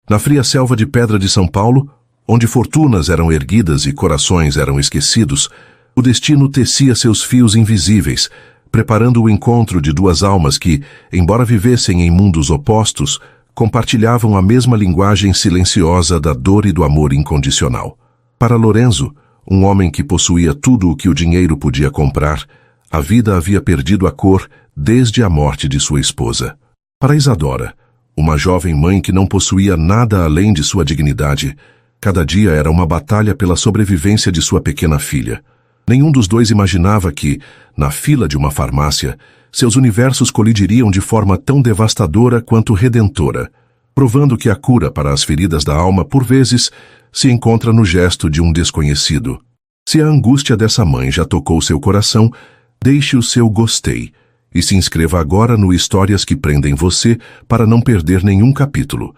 Na fria selva de pedra de São Paulo, onde fortunas eram erguidas e corações eram esquecidos, o destino tecia seus fios invisíveis, preparando o encontro de duas almas que, embora vivessem em mundos opostos, compartilhavam a mesma linguagem silenciosa da dor e do amor incondicional. Para Lorenzo, um homem que possuía tudo o que o dinheiro podia comprar, a vida havia perdido a cor desde a morte de sua esposa. Para Isadora, uma jovem mãe que não possuía nada além de sua dignidade, cada dia era uma batalha pela sobrevivência de sua pequena filha. Nenhum dos dois imaginava que, na fila de uma farmácia, seus universos colidiriam de forma tão devastadora quanto redentora, provando que a cura para as feridas da alma, por vezes, se encontra no gesto de um desconhecido. Se a angústia dessa mãe já tocou seu coração, deixe o seu gostei e se inscreva agora no Histórias que Prendem Você para não perder nenhum capítulo.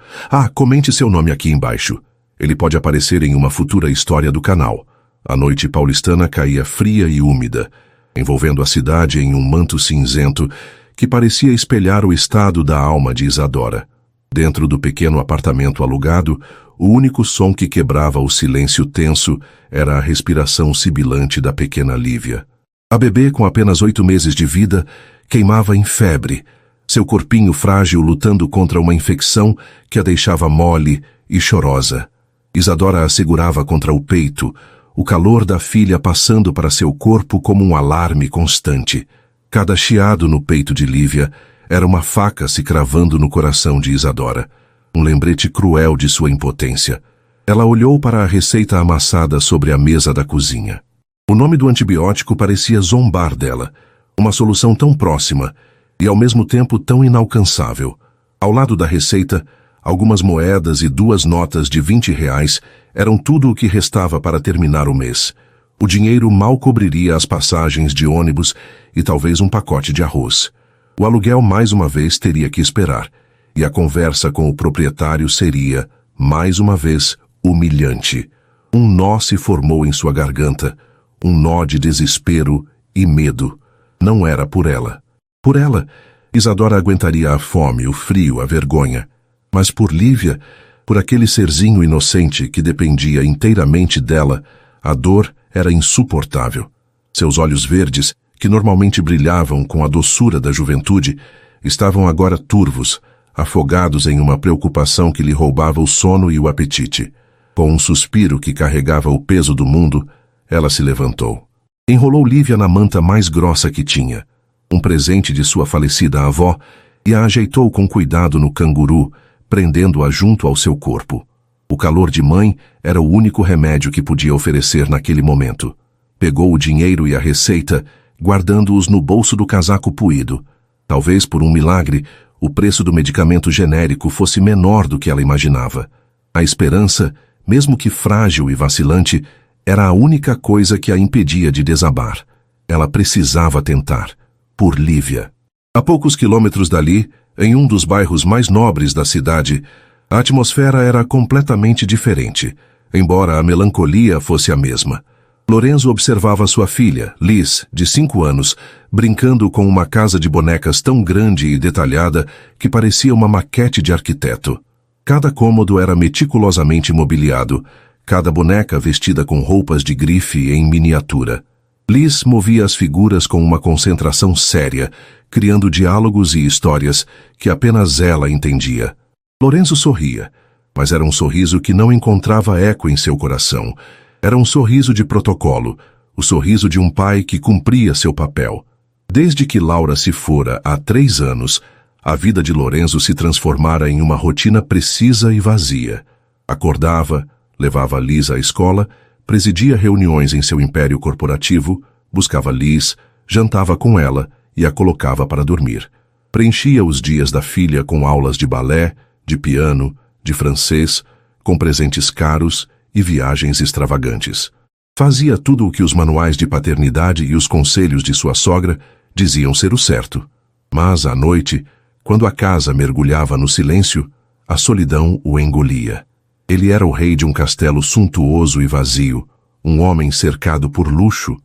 Comente seu nome aqui embaixo. Ele pode aparecer em uma futura história do canal. A noite paulistana caía fria e úmida, envolvendo a cidade em um manto cinzento que parecia espelhar o estado da alma de Isadora. Dentro do pequeno apartamento alugado, o único som que quebrava o silêncio tenso era a respiração sibilante da pequena Lívia. A bebê, com apenas 8 meses de vida, queimava em febre, seu corpinho frágil lutando contra uma infecção que a deixava mole e chorosa. Isadora a segurava contra o peito, o calor da filha passando para seu corpo como um alarme constante. Cada chiado no peito de Lívia era uma faca se cravando no coração de Isadora, um lembrete cruel de sua impotência. Ela olhou para a receita amassada sobre a mesa da cozinha. O nome do antibiótico parecia zombar dela, uma solução tão próxima e ao mesmo tempo tão inalcançável. Ao lado da receita, algumas moedas e 2 notas de R$20 eram tudo o que restava para terminar o mês. O dinheiro mal cobriria as passagens de ônibus e talvez um pacote de arroz. O aluguel mais uma vez teria que esperar, e a conversa com o proprietário seria, mais uma vez, humilhante. Um nó se formou em sua garganta, um nó de desespero e medo. Não era por ela. Por ela, Isadora aguentaria a fome, o frio, a vergonha. Mas por Lívia, por aquele serzinho inocente que dependia inteiramente dela, a dor era insuportável. Seus olhos verdes, que normalmente brilhavam com a doçura da juventude, estavam agora turvos, afogados em uma preocupação que lhe roubava o sono e o apetite. Com um suspiro que carregava o peso do mundo, ela se levantou. Enrolou Lívia na manta mais grossa que tinha, um presente de sua falecida avó, e a ajeitou com cuidado no canguru, prendendo-a junto ao seu corpo. O calor de mãe era o único remédio que podia oferecer naquele momento. Pegou o dinheiro e a receita, guardando-os no bolso do casaco puído. Talvez por um milagre, o preço do medicamento genérico fosse menor do que ela imaginava. A esperança, mesmo que frágil e vacilante, era a única coisa que a impedia de desabar. Ela precisava tentar, por Lívia. A poucos quilômetros dali, em um dos bairros mais nobres da cidade, a atmosfera era completamente diferente, embora a melancolia fosse a mesma. Lorenzo observava sua filha, Liz, de 5 anos, brincando com uma casa de bonecas tão grande e detalhada que parecia uma maquete de arquiteto. Cada cômodo era meticulosamente mobiliado, cada boneca vestida com roupas de grife em miniatura. Liz movia as figuras com uma concentração séria, criando diálogos e histórias que apenas ela entendia. Lorenzo sorria, mas era um sorriso que não encontrava eco em seu coração. Era um sorriso de protocolo, o sorriso de um pai que cumpria seu papel. Desde que Laura se fora há 3 anos, a vida de Lorenzo se transformara em uma rotina precisa e vazia. Acordava, levava Liz à escola, presidia reuniões em seu império corporativo, buscava Liz, jantava com ela e a colocava para dormir. Preenchia os dias da filha com aulas de balé, de piano, de francês, com presentes caros e viagens extravagantes. Fazia tudo o que os manuais de paternidade e os conselhos de sua sogra diziam ser o certo. Mas, à noite, quando a casa mergulhava no silêncio, a solidão o engolia. Ele era o rei de um castelo suntuoso e vazio, um homem cercado por luxo,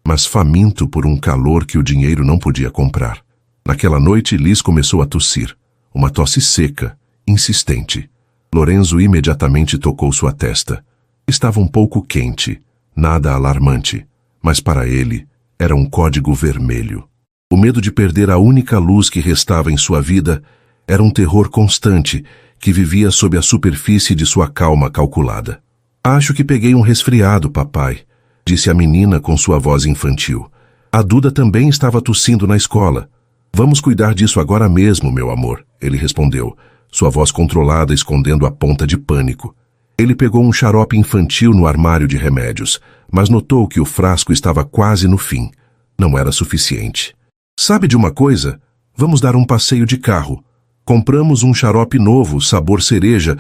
mas faminto por um calor que o dinheiro não podia comprar. Naquela noite, Liz começou a tossir, uma tosse seca, insistente. Lorenzo imediatamente tocou sua testa. Estava um pouco quente, nada alarmante, mas para ele era um código vermelho. O medo de perder a única luz que restava em sua vida era um terror constante que vivia sob a superfície de sua calma calculada. Acho que peguei um resfriado, papai, disse a menina com sua voz infantil. A Duda também estava tossindo na escola. Vamos cuidar disso agora mesmo, meu amor, ele respondeu, sua voz controlada escondendo a ponta de pânico. Ele pegou um xarope infantil no armário de remédios, mas notou que o frasco estava quase no fim. Não era suficiente. Sabe de uma coisa? Vamos dar um passeio de carro. Compramos um xarope novo, sabor cereja,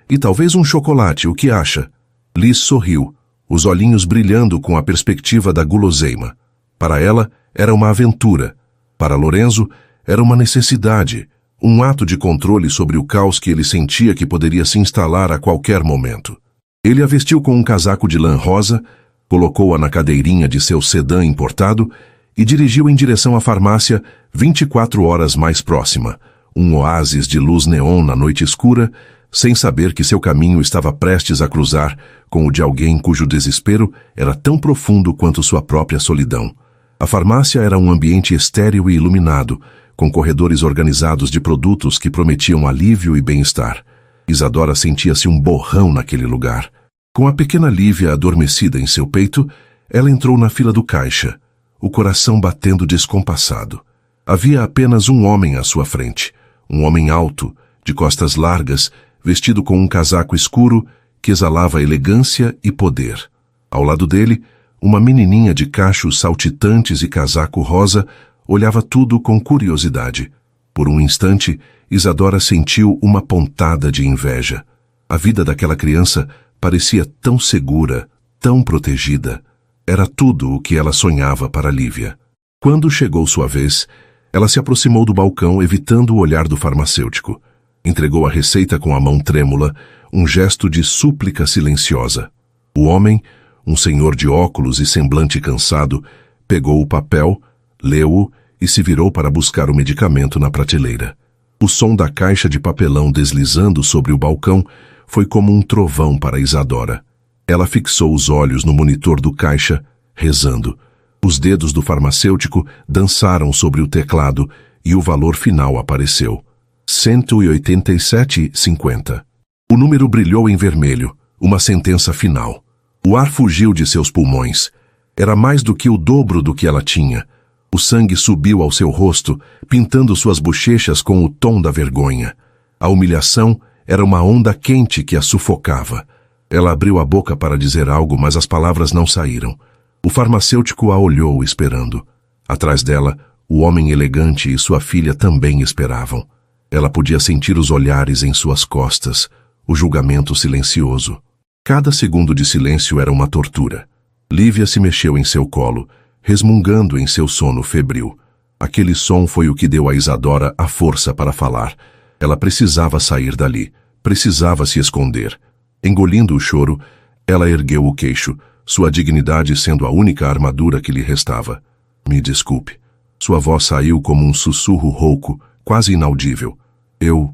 e talvez um chocolate, o que acha? Liz sorriu, os olhinhos brilhando com a perspectiva da guloseima. Para ela, era uma aventura. Para Lorenzo, era uma necessidade, um ato de controle sobre o caos que ele sentia que poderia se instalar a qualquer momento. Ele a vestiu com um casaco de lã rosa, colocou-a na cadeirinha de seu sedã importado e dirigiu em direção à farmácia 24 horas mais próxima, um oásis de luz neon na noite escura, sem saber que seu caminho estava prestes a cruzar com o de alguém cujo desespero era tão profundo quanto sua própria solidão. A farmácia era um ambiente estéril e iluminado, com corredores organizados de produtos que prometiam alívio e bem-estar. Isadora sentia-se um borrão naquele lugar. Com a pequena Lívia adormecida em seu peito, ela entrou na fila do caixa, o coração batendo descompassado. Havia apenas um homem à sua frente, um homem alto, de costas largas, vestido com um casaco escuro que exalava elegância e poder. Ao lado dele, uma menininha de cachos saltitantes e casaco rosa olhava tudo com curiosidade. Por um instante, Isadora sentiu uma pontada de inveja. A vida daquela criança parecia tão segura, tão protegida. Era tudo o que ela sonhava para Lívia. Quando chegou sua vez, ela se aproximou do balcão, evitando o olhar do farmacêutico. Entregou a receita com a mão trêmula, um gesto de súplica silenciosa. O homem, um senhor de óculos e semblante cansado, pegou o papel, leu-o e se virou para buscar o medicamento na prateleira. O som da caixa de papelão deslizando sobre o balcão foi como um trovão para Isadora. Ela fixou os olhos no monitor do caixa, rezando. Os dedos do farmacêutico dançaram sobre o teclado e o valor final apareceu. 187,50. O número brilhou em vermelho, uma sentença final. O ar fugiu de seus pulmões. Era mais do que o dobro do que ela tinha. O sangue subiu ao seu rosto, pintando suas bochechas com o tom da vergonha. A humilhação era uma onda quente que a sufocava. Ela abriu a boca para dizer algo, mas as palavras não saíram. O farmacêutico a olhou esperando. Atrás dela, o homem elegante e sua filha também esperavam. Ela podia sentir os olhares em suas costas, o julgamento silencioso. Cada segundo de silêncio era uma tortura. Lívia se mexeu em seu colo, resmungando em seu sono febril. Aquele som foi o que deu a Isadora a força para falar. Ela precisava sair dali, precisava se esconder. Engolindo o choro, ela ergueu o queixo, sua dignidade sendo a única armadura que lhe restava. Me desculpe. Sua voz saiu como um sussurro rouco, quase inaudível. Eu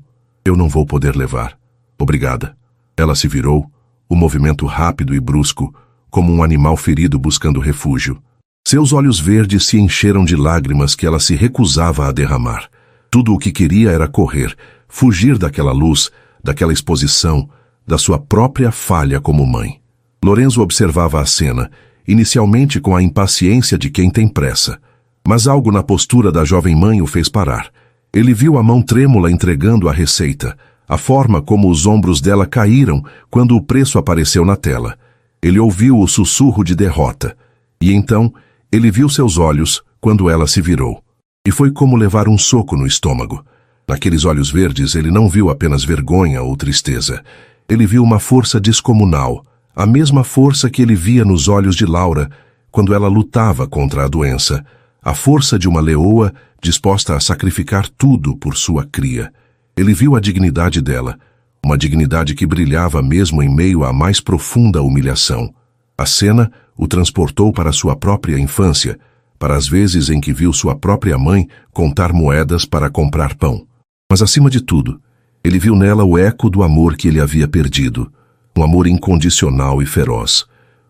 não vou poder levar. Obrigada. Ela se virou, o movimento rápido e brusco, como um animal ferido buscando refúgio. Seus olhos verdes se encheram de lágrimas que ela se recusava a derramar. Tudo o que queria era correr, fugir daquela luz, daquela exposição, da sua própria falha como mãe. Lorenzo observava a cena, inicialmente com a impaciência de quem tem pressa. Mas algo na postura da jovem mãe o fez parar. Ele viu a mão trêmula entregando a receita, a forma como os ombros dela caíram quando o preço apareceu na tela. Ele ouviu o sussurro de derrota. E então, ele viu seus olhos quando ela se virou. E foi como levar um soco no estômago. Naqueles olhos verdes, ele não viu apenas vergonha ou tristeza. Ele viu uma força descomunal, a mesma força que ele via nos olhos de Laura quando ela lutava contra a doença, a força de uma leoa disposta a sacrificar tudo por sua cria. Ele viu a dignidade dela, uma dignidade que brilhava mesmo em meio à mais profunda humilhação. A cena o transportou para sua própria infância, para as vezes em que viu sua própria mãe contar moedas para comprar pão. Mas, acima de tudo, Ele viu nela o eco do amor que ele havia perdido, um amor incondicional e feroz.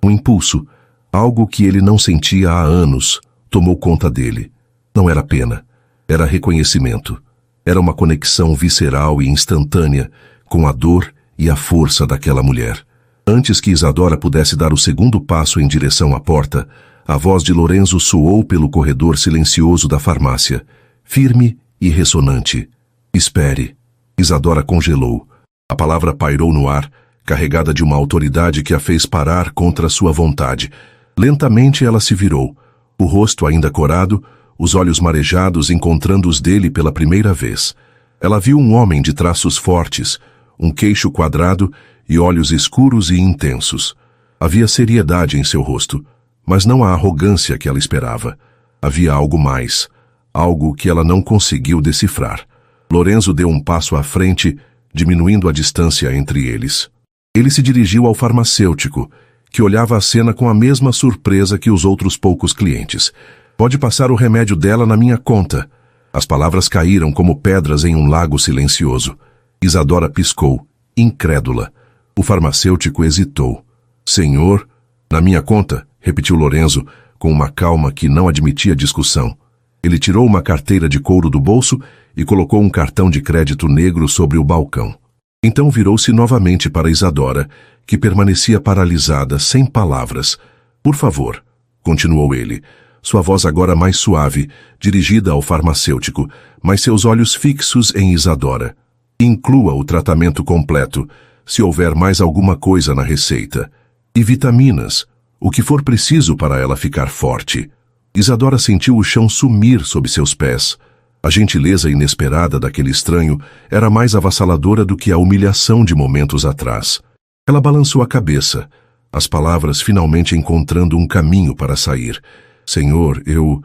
Um impulso, algo que ele não sentia há anos, tomou conta dele. Não era pena, era reconhecimento. Era uma conexão visceral e instantânea com a dor e a força daquela mulher. Antes que Isadora pudesse dar o segundo passo em direção à porta, a voz de Lorenzo soou pelo corredor silencioso da farmácia, firme e ressonante. Espere. Isadora congelou. A palavra pairou no ar, carregada de uma autoridade que a fez parar contra sua vontade. Lentamente ela se virou, o rosto ainda corado, os olhos marejados encontrando os dele pela primeira vez. Ela viu um homem de traços fortes, um queixo quadrado e olhos escuros e intensos. Havia seriedade em seu rosto, mas não a arrogância que ela esperava. Havia algo mais, algo que ela não conseguiu decifrar. Lorenzo deu um passo à frente, diminuindo a distância entre eles. Ele se dirigiu ao farmacêutico, que olhava a cena com a mesma surpresa que os outros poucos clientes. Pode passar o remédio dela na minha conta. As palavras caíram como pedras em um lago silencioso. Isadora piscou, incrédula. O farmacêutico hesitou. Senhor, na minha conta, repetiu Lorenzo, com uma calma que não admitia discussão. Ele tirou uma carteira de couro do bolso e colocou um cartão de crédito negro sobre o balcão. Então virou-se novamente para Isadora, que permanecia paralisada, sem palavras. Por favor, continuou ele, sua voz agora mais suave, dirigida ao farmacêutico, mas seus olhos fixos em Isadora. Inclua o tratamento completo, se houver mais alguma coisa na receita. E vitaminas, o que for preciso para ela ficar forte. Isadora sentiu o chão sumir sob seus pés. A gentileza inesperada daquele estranho era mais avassaladora do que a humilhação de momentos atrás. Ela balançou a cabeça, as palavras finalmente encontrando um caminho para sair. Senhor, eu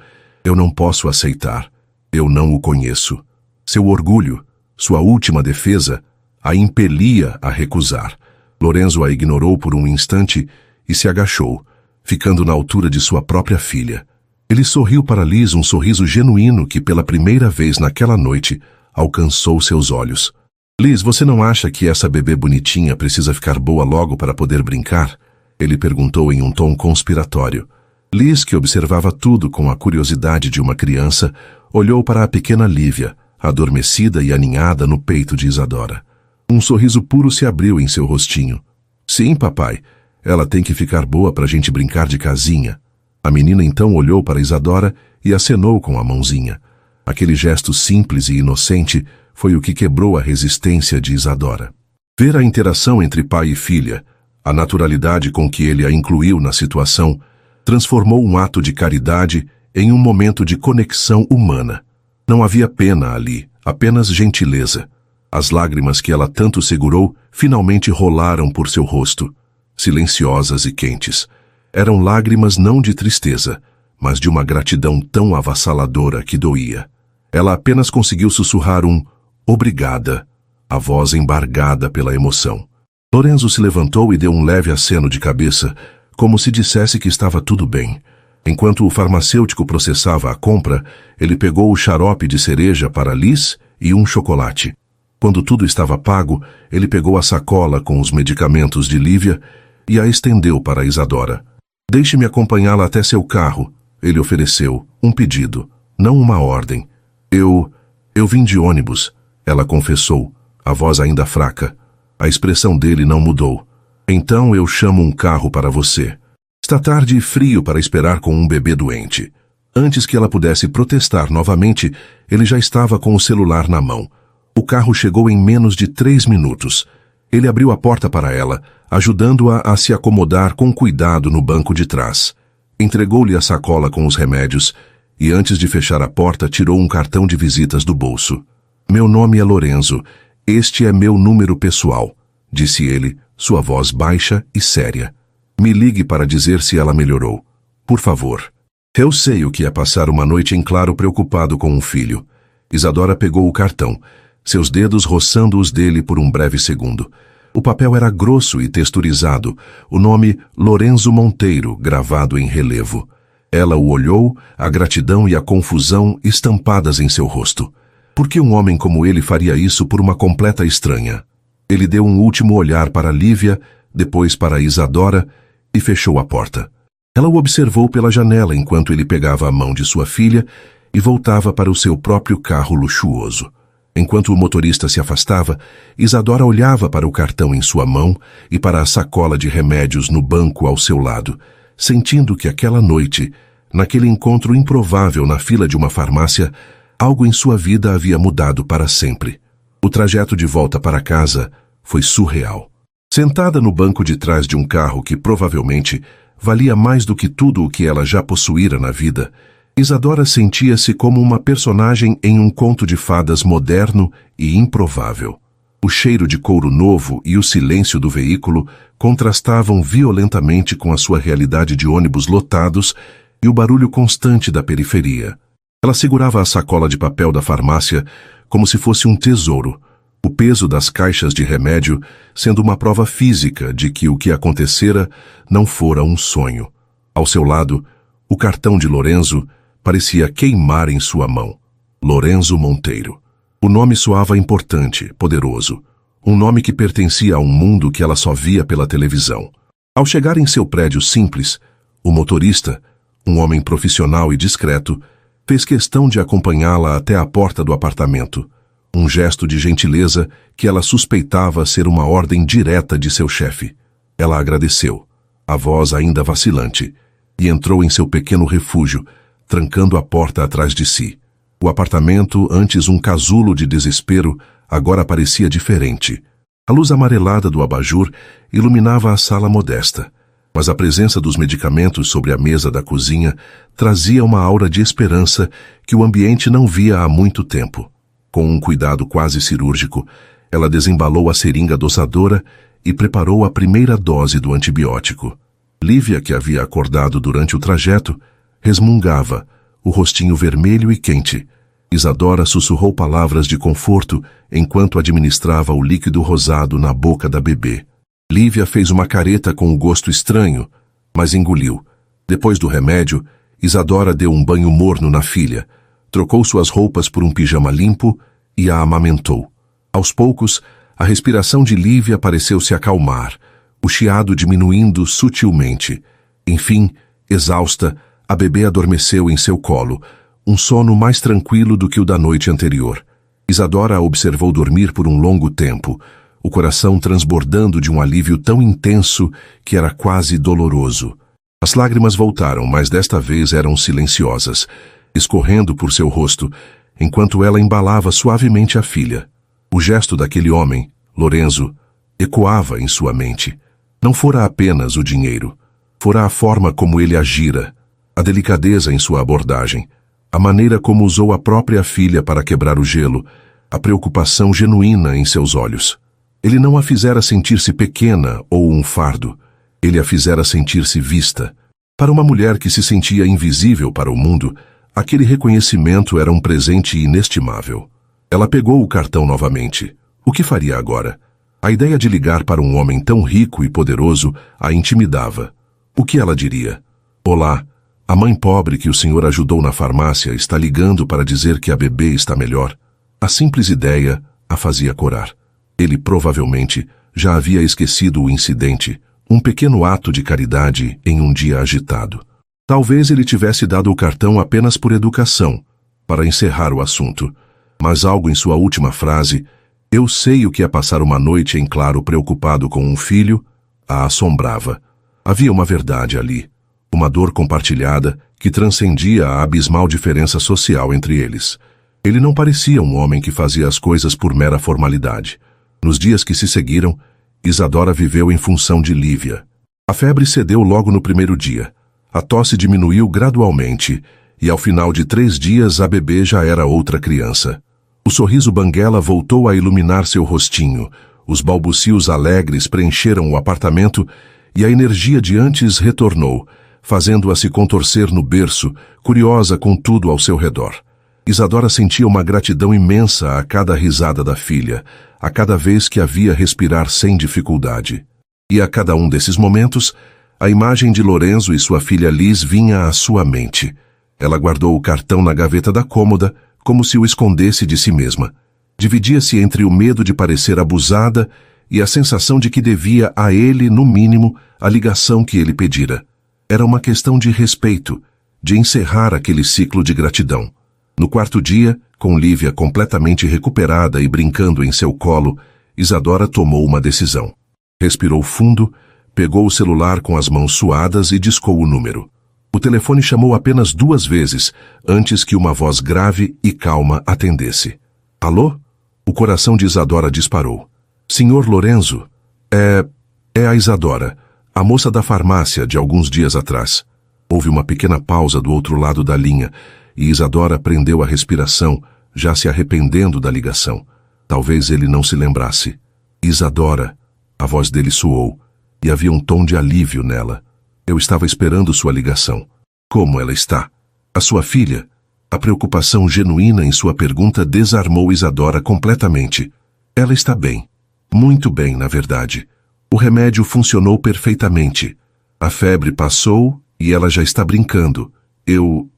não posso aceitar. Eu não o conheço. Seu orgulho, sua última defesa, a impelia a recusar. Lorenzo a ignorou por um instante e se agachou, ficando na altura de sua própria filha. Ele sorriu para Liz um sorriso genuíno que pela primeira vez naquela noite alcançou seus olhos. Liz, você não acha que essa bebê bonitinha precisa ficar boa logo para poder brincar? Ele perguntou em um tom conspiratório. Liz, que observava tudo com a curiosidade de uma criança, olhou para a pequena Lívia, adormecida e aninhada no peito de Isadora. Um sorriso puro se abriu em seu rostinho. Sim, papai, ela tem que ficar boa para a gente brincar de casinha. A menina então olhou para Isadora e acenou com a mãozinha. Aquele gesto simples e inocente foi o que quebrou a resistência de Isadora. Ver a interação entre pai e filha, a naturalidade com que ele a incluiu na situação, transformou um ato de caridade em um momento de conexão humana. Não havia pena ali, apenas gentileza. As lágrimas que ela tanto segurou finalmente rolaram por seu rosto, silenciosas e quentes. Eram lágrimas não de tristeza, mas de uma gratidão tão avassaladora que doía. Ela apenas conseguiu sussurrar um "obrigada", a voz embargada pela emoção. Lorenzo se levantou e deu um leve aceno de cabeça, como se dissesse que estava tudo bem. Enquanto o farmacêutico processava a compra, ele pegou o xarope de cereja para Liz e um chocolate. Quando tudo estava pago, ele pegou a sacola com os medicamentos de Lívia e a estendeu para Isadora. Deixe-me acompanhá-la até seu carro, ele ofereceu, um pedido, não uma ordem. Eu vim de ônibus, ela confessou, a voz ainda fraca. A expressão dele não mudou. Então eu chamo um carro para você. Está tarde e frio para esperar com um bebê doente. Antes que ela pudesse protestar novamente, ele já estava com o celular na mão. O carro chegou em menos de 3 minutos. Ele abriu a porta para ela, ajudando-a a se acomodar com cuidado no banco de trás. Entregou-lhe a sacola com os remédios e, antes de fechar a porta, tirou um cartão de visitas do bolso. Meu nome é Lorenzo. Este é meu número pessoal, disse ele, sua voz baixa e séria. Me ligue para dizer se ela melhorou. Por favor. Eu sei o que é passar uma noite em claro preocupado com um filho. Isadora pegou o cartão, seus dedos roçando os dele por um breve segundo. O papel era grosso e texturizado, o nome Lorenzo Monteiro gravado em relevo. Ela o olhou, a gratidão e a confusão estampadas em seu rosto. Por que um homem como ele faria isso por uma completa estranha? Ele deu um último olhar para Lívia, depois para Isadora e fechou a porta. Ela o observou pela janela enquanto ele pegava a mão de sua filha e voltava para o seu próprio carro luxuoso. Enquanto o motorista se afastava, Isadora olhava para o cartão em sua mão e para a sacola de remédios no banco ao seu lado, sentindo que aquela noite, naquele encontro improvável na fila de uma farmácia, algo em sua vida havia mudado para sempre. O trajeto de volta para casa foi surreal. Sentada no banco de trás de um carro que provavelmente valia mais do que tudo o que ela já possuíra na vida, Isadora sentia-se como uma personagem em um conto de fadas moderno e improvável. O cheiro de couro novo e o silêncio do veículo contrastavam violentamente com a sua realidade de ônibus lotados e o barulho constante da periferia. Ela segurava a sacola de papel da farmácia como se fosse um tesouro, o peso das caixas de remédio sendo uma prova física de que o que acontecera não fora um sonho. Ao seu lado, o cartão de Lorenzo parecia queimar em sua mão. Lorenzo Monteiro. O nome soava importante, poderoso. Um nome que pertencia a um mundo que ela só via pela televisão. Ao chegar em seu prédio simples, o motorista, um homem profissional e discreto, fez questão de acompanhá-la até a porta do apartamento. Um gesto de gentileza que ela suspeitava ser uma ordem direta de seu chefe. Ela agradeceu, a voz ainda vacilante, e entrou em seu pequeno refúgio, trancando a porta atrás de si. O apartamento, antes um casulo de desespero, agora parecia diferente. A luz amarelada do abajur iluminava a sala modesta, mas a presença dos medicamentos sobre a mesa da cozinha trazia uma aura de esperança que o ambiente não via há muito tempo. Com um cuidado quase cirúrgico, ela desembalou a seringa dosadora e preparou a primeira dose do antibiótico. Lívia, que havia acordado durante o trajeto, resmungava, o rostinho vermelho e quente. Isadora sussurrou palavras de conforto enquanto administrava o líquido rosado na boca da bebê. Lívia fez uma careta com um gosto estranho, mas engoliu. Depois do remédio, Isadora deu um banho morno na filha, trocou suas roupas por um pijama limpo e a amamentou. Aos poucos, a respiração de Lívia pareceu se acalmar, o chiado diminuindo sutilmente. Enfim, exausta, a bebê adormeceu em seu colo, um sono mais tranquilo do que o da noite anterior. Isadora a observou dormir por um longo tempo, o coração transbordando de um alívio tão intenso que era quase doloroso. As lágrimas voltaram, mas desta vez eram silenciosas, escorrendo por seu rosto, enquanto ela embalava suavemente a filha. O gesto daquele homem, Lorenzo, ecoava em sua mente. Não fora apenas o dinheiro, fora a forma como ele agira, a delicadeza em sua abordagem, a maneira como usou a própria filha para quebrar o gelo, a preocupação genuína em seus olhos. Ele não a fizera sentir-se pequena ou um fardo. Ele a fizera sentir-se vista. Para uma mulher que se sentia invisível para o mundo, aquele reconhecimento era um presente inestimável. Ela pegou o cartão novamente. O que faria agora? A ideia de ligar para um homem tão rico e poderoso a intimidava. O que ela diria? Olá, a mãe pobre que o senhor ajudou na farmácia está ligando para dizer que a bebê está melhor. A simples ideia a fazia corar. Ele provavelmente já havia esquecido o incidente, um pequeno ato de caridade em um dia agitado. Talvez ele tivesse dado o cartão apenas por educação, para encerrar o assunto. Mas algo em sua última frase, eu sei o que é passar uma noite em claro preocupado com um filho, a assombrava. Havia uma verdade ali, uma dor compartilhada que transcendia a abismal diferença social entre eles. Ele não parecia um homem que fazia as coisas por mera formalidade. Nos dias que se seguiram, Isadora viveu em função de Lívia. A febre cedeu logo no primeiro dia. A tosse diminuiu gradualmente e ao final de 3 dias a bebê já era outra criança. O sorriso banguela voltou a iluminar seu rostinho, os balbucios alegres preencheram o apartamento e a energia de antes retornou, fazendo-a se contorcer no berço, curiosa com tudo ao seu redor. Isadora sentia uma gratidão imensa a cada risada da filha, a cada vez que a via respirar sem dificuldade. E a cada um desses momentos, a imagem de Lorenzo e sua filha Liz vinha à sua mente. Ela guardou o cartão na gaveta da cômoda, como se o escondesse de si mesma. Dividia-se entre o medo de parecer abusada e a sensação de que devia a ele, no mínimo, a ligação que ele pedira. Era uma questão de respeito, de encerrar aquele ciclo de gratidão. No quarto dia, com Lívia completamente recuperada e brincando em seu colo, Isadora tomou uma decisão. Respirou fundo, pegou o celular com as mãos suadas e discou o número. O telefone chamou apenas 2 vezes, antes que uma voz grave e calma atendesse. Alô? O coração de Isadora disparou. Senhor Lorenzo? É a Isadora, a moça da farmácia de alguns dias atrás. Houve uma pequena pausa do outro lado da linha, e Isadora prendeu a respiração, já se arrependendo da ligação. Talvez ele não se lembrasse. Isadora, a voz dele soou, e havia um tom de alívio nela. Eu estava esperando sua ligação. Como ela está? A sua filha? A preocupação genuína em sua pergunta desarmou Isadora completamente. Ela está bem. Muito bem, na verdade. O remédio funcionou perfeitamente. A febre passou e ela já está brincando. Eu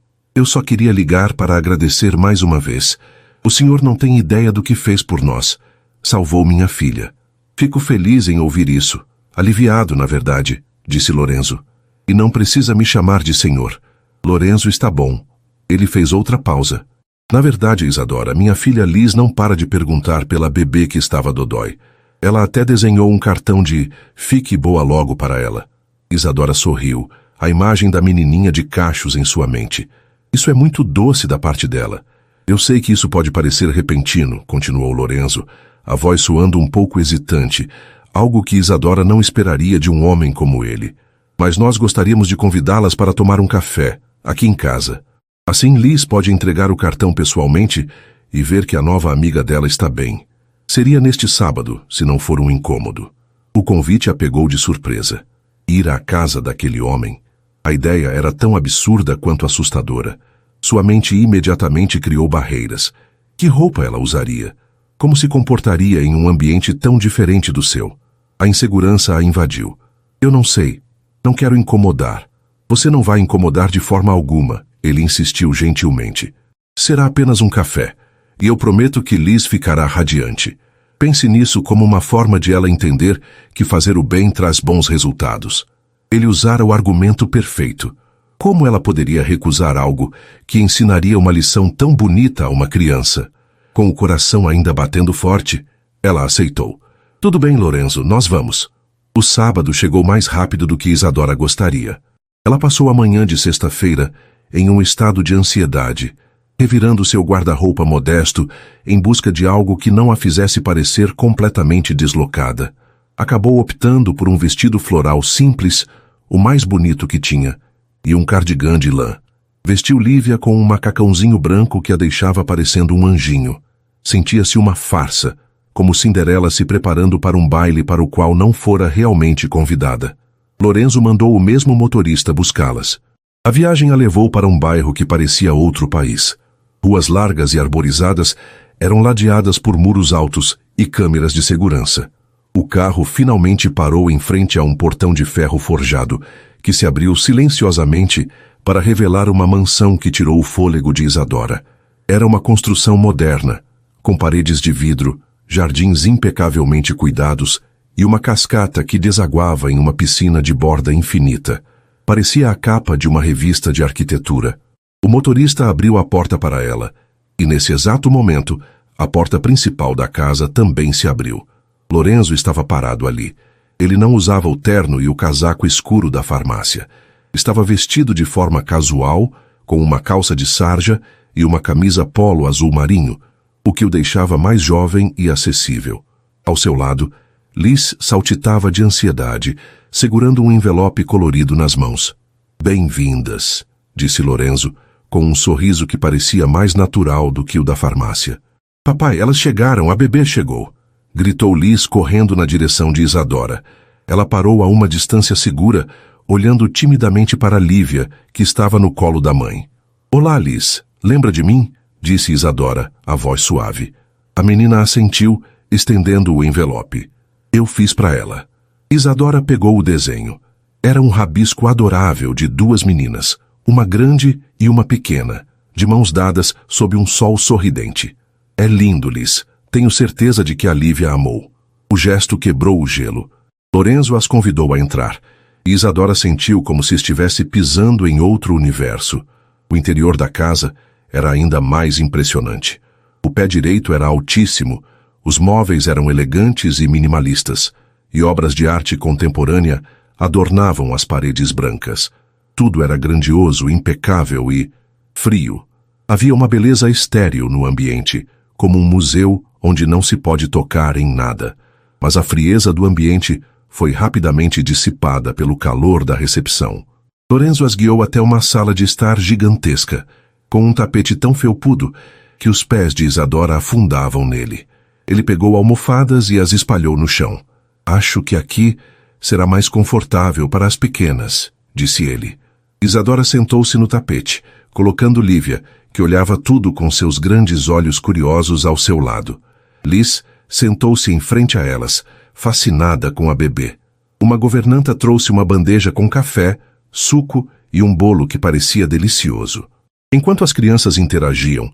só queria ligar para agradecer mais uma vez. O senhor não tem ideia do que fez por nós. Salvou minha filha. Fico feliz em ouvir isso. Aliviado, na verdade, disse Lorenzo. E não precisa me chamar de senhor. Lorenzo está bom. Ele fez outra pausa. Na verdade, Isadora, minha filha Liz não para de perguntar pela bebê que estava dodói. Ela até desenhou um cartão de "Fique boa logo" para ela. Isadora sorriu, a imagem da menininha de cachos em sua mente. Isso é muito doce da parte dela. Eu sei que isso pode parecer repentino, continuou Lorenzo, a voz soando um pouco hesitante, algo que Isadora não esperaria de um homem como ele. Mas nós gostaríamos de convidá-las para tomar um café, aqui em casa. Assim Liz pode entregar o cartão pessoalmente e ver que a nova amiga dela está bem. Seria neste sábado, se não for um incômodo. O convite a pegou de surpresa. Ir à casa daquele homem. A ideia era tão absurda quanto assustadora. Sua mente imediatamente criou barreiras. Que roupa ela usaria? Como se comportaria em um ambiente tão diferente do seu? A insegurança a invadiu. Eu não sei. Não quero incomodar. Você não vai incomodar de forma alguma, ele insistiu gentilmente. Será apenas um café, e eu prometo que Liz ficará radiante. Pense nisso como uma forma de ela entender que fazer o bem traz bons resultados. Ele usara o argumento perfeito. Como ela poderia recusar algo que ensinaria uma lição tão bonita a uma criança? Com o coração ainda batendo forte, ela aceitou. Tudo bem, Lorenzo, nós vamos. O sábado chegou mais rápido do que Isadora gostaria. Ela passou a manhã de sexta-feira em um estado de ansiedade, revirando seu guarda-roupa modesto em busca de algo que não a fizesse parecer completamente deslocada. Acabou optando por um vestido floral simples, o mais bonito que tinha, e um cardigã de lã. Vestiu Lívia com um macacãozinho branco que a deixava parecendo um anjinho. Sentia-se uma farsa, como Cinderela se preparando para um baile para o qual não fora realmente convidada. Lorenzo mandou o mesmo motorista buscá-las. A viagem a levou para um bairro que parecia outro país. Ruas largas e arborizadas eram ladeadas por muros altos e câmeras de segurança. O carro finalmente parou em frente a um portão de ferro forjado, que se abriu silenciosamente para revelar uma mansão que tirou o fôlego de Isadora. Era uma construção moderna, com paredes de vidro, jardins impecavelmente cuidados e uma cascata que desaguava em uma piscina de borda infinita. Parecia a capa de uma revista de arquitetura. O motorista abriu a porta para ela, e nesse exato momento, a porta principal da casa também se abriu. Lorenzo estava parado ali. Ele não usava o terno e o casaco escuro da farmácia. Estava vestido de forma casual, com uma calça de sarja e uma camisa polo azul marinho, o que o deixava mais jovem e acessível. Ao seu lado, Liz saltitava de ansiedade, segurando um envelope colorido nas mãos. "Bem-vindas", disse Lorenzo, com um sorriso que parecia mais natural do que o da farmácia. "Papai, elas chegaram, a bebê chegou", gritou Liz correndo na direção de Isadora. Ela parou a uma distância segura, olhando timidamente para Lívia, que estava no colo da mãe. "Olá, Liz, lembra de mim?", disse Isadora, a voz suave. A menina assentiu, estendendo o envelope. "Eu fiz para ela." Isadora pegou o desenho. Era um rabisco adorável de 2 meninas, uma grande e uma pequena, de mãos dadas sob um sol sorridente. É lindo, Liz. Tenho certeza de que a Lívia amou. O gesto quebrou o gelo. Lorenzo as convidou a entrar, e Isadora sentiu como se estivesse pisando em outro universo. O interior da casa era ainda mais impressionante. O pé direito era altíssimo, os móveis eram elegantes e minimalistas, e obras de arte contemporânea adornavam as paredes brancas. Tudo era grandioso, impecável e frio. Havia uma beleza estéril no ambiente, como um museu onde não se pode tocar em nada. Mas a frieza do ambiente foi rapidamente dissipada pelo calor da recepção. Lorenzo as guiou até uma sala de estar gigantesca, com um tapete tão felpudo que os pés de Isadora afundavam nele. Ele pegou almofadas e as espalhou no chão. Acho que aqui será mais confortável para as pequenas, disse ele. Isadora sentou-se no tapete, colocando Lívia, que olhava tudo com seus grandes olhos curiosos ao seu lado. Liz sentou-se em frente a elas, fascinada com a bebê. Uma governanta trouxe uma bandeja com café, suco e um bolo que parecia delicioso. Enquanto as crianças interagiam,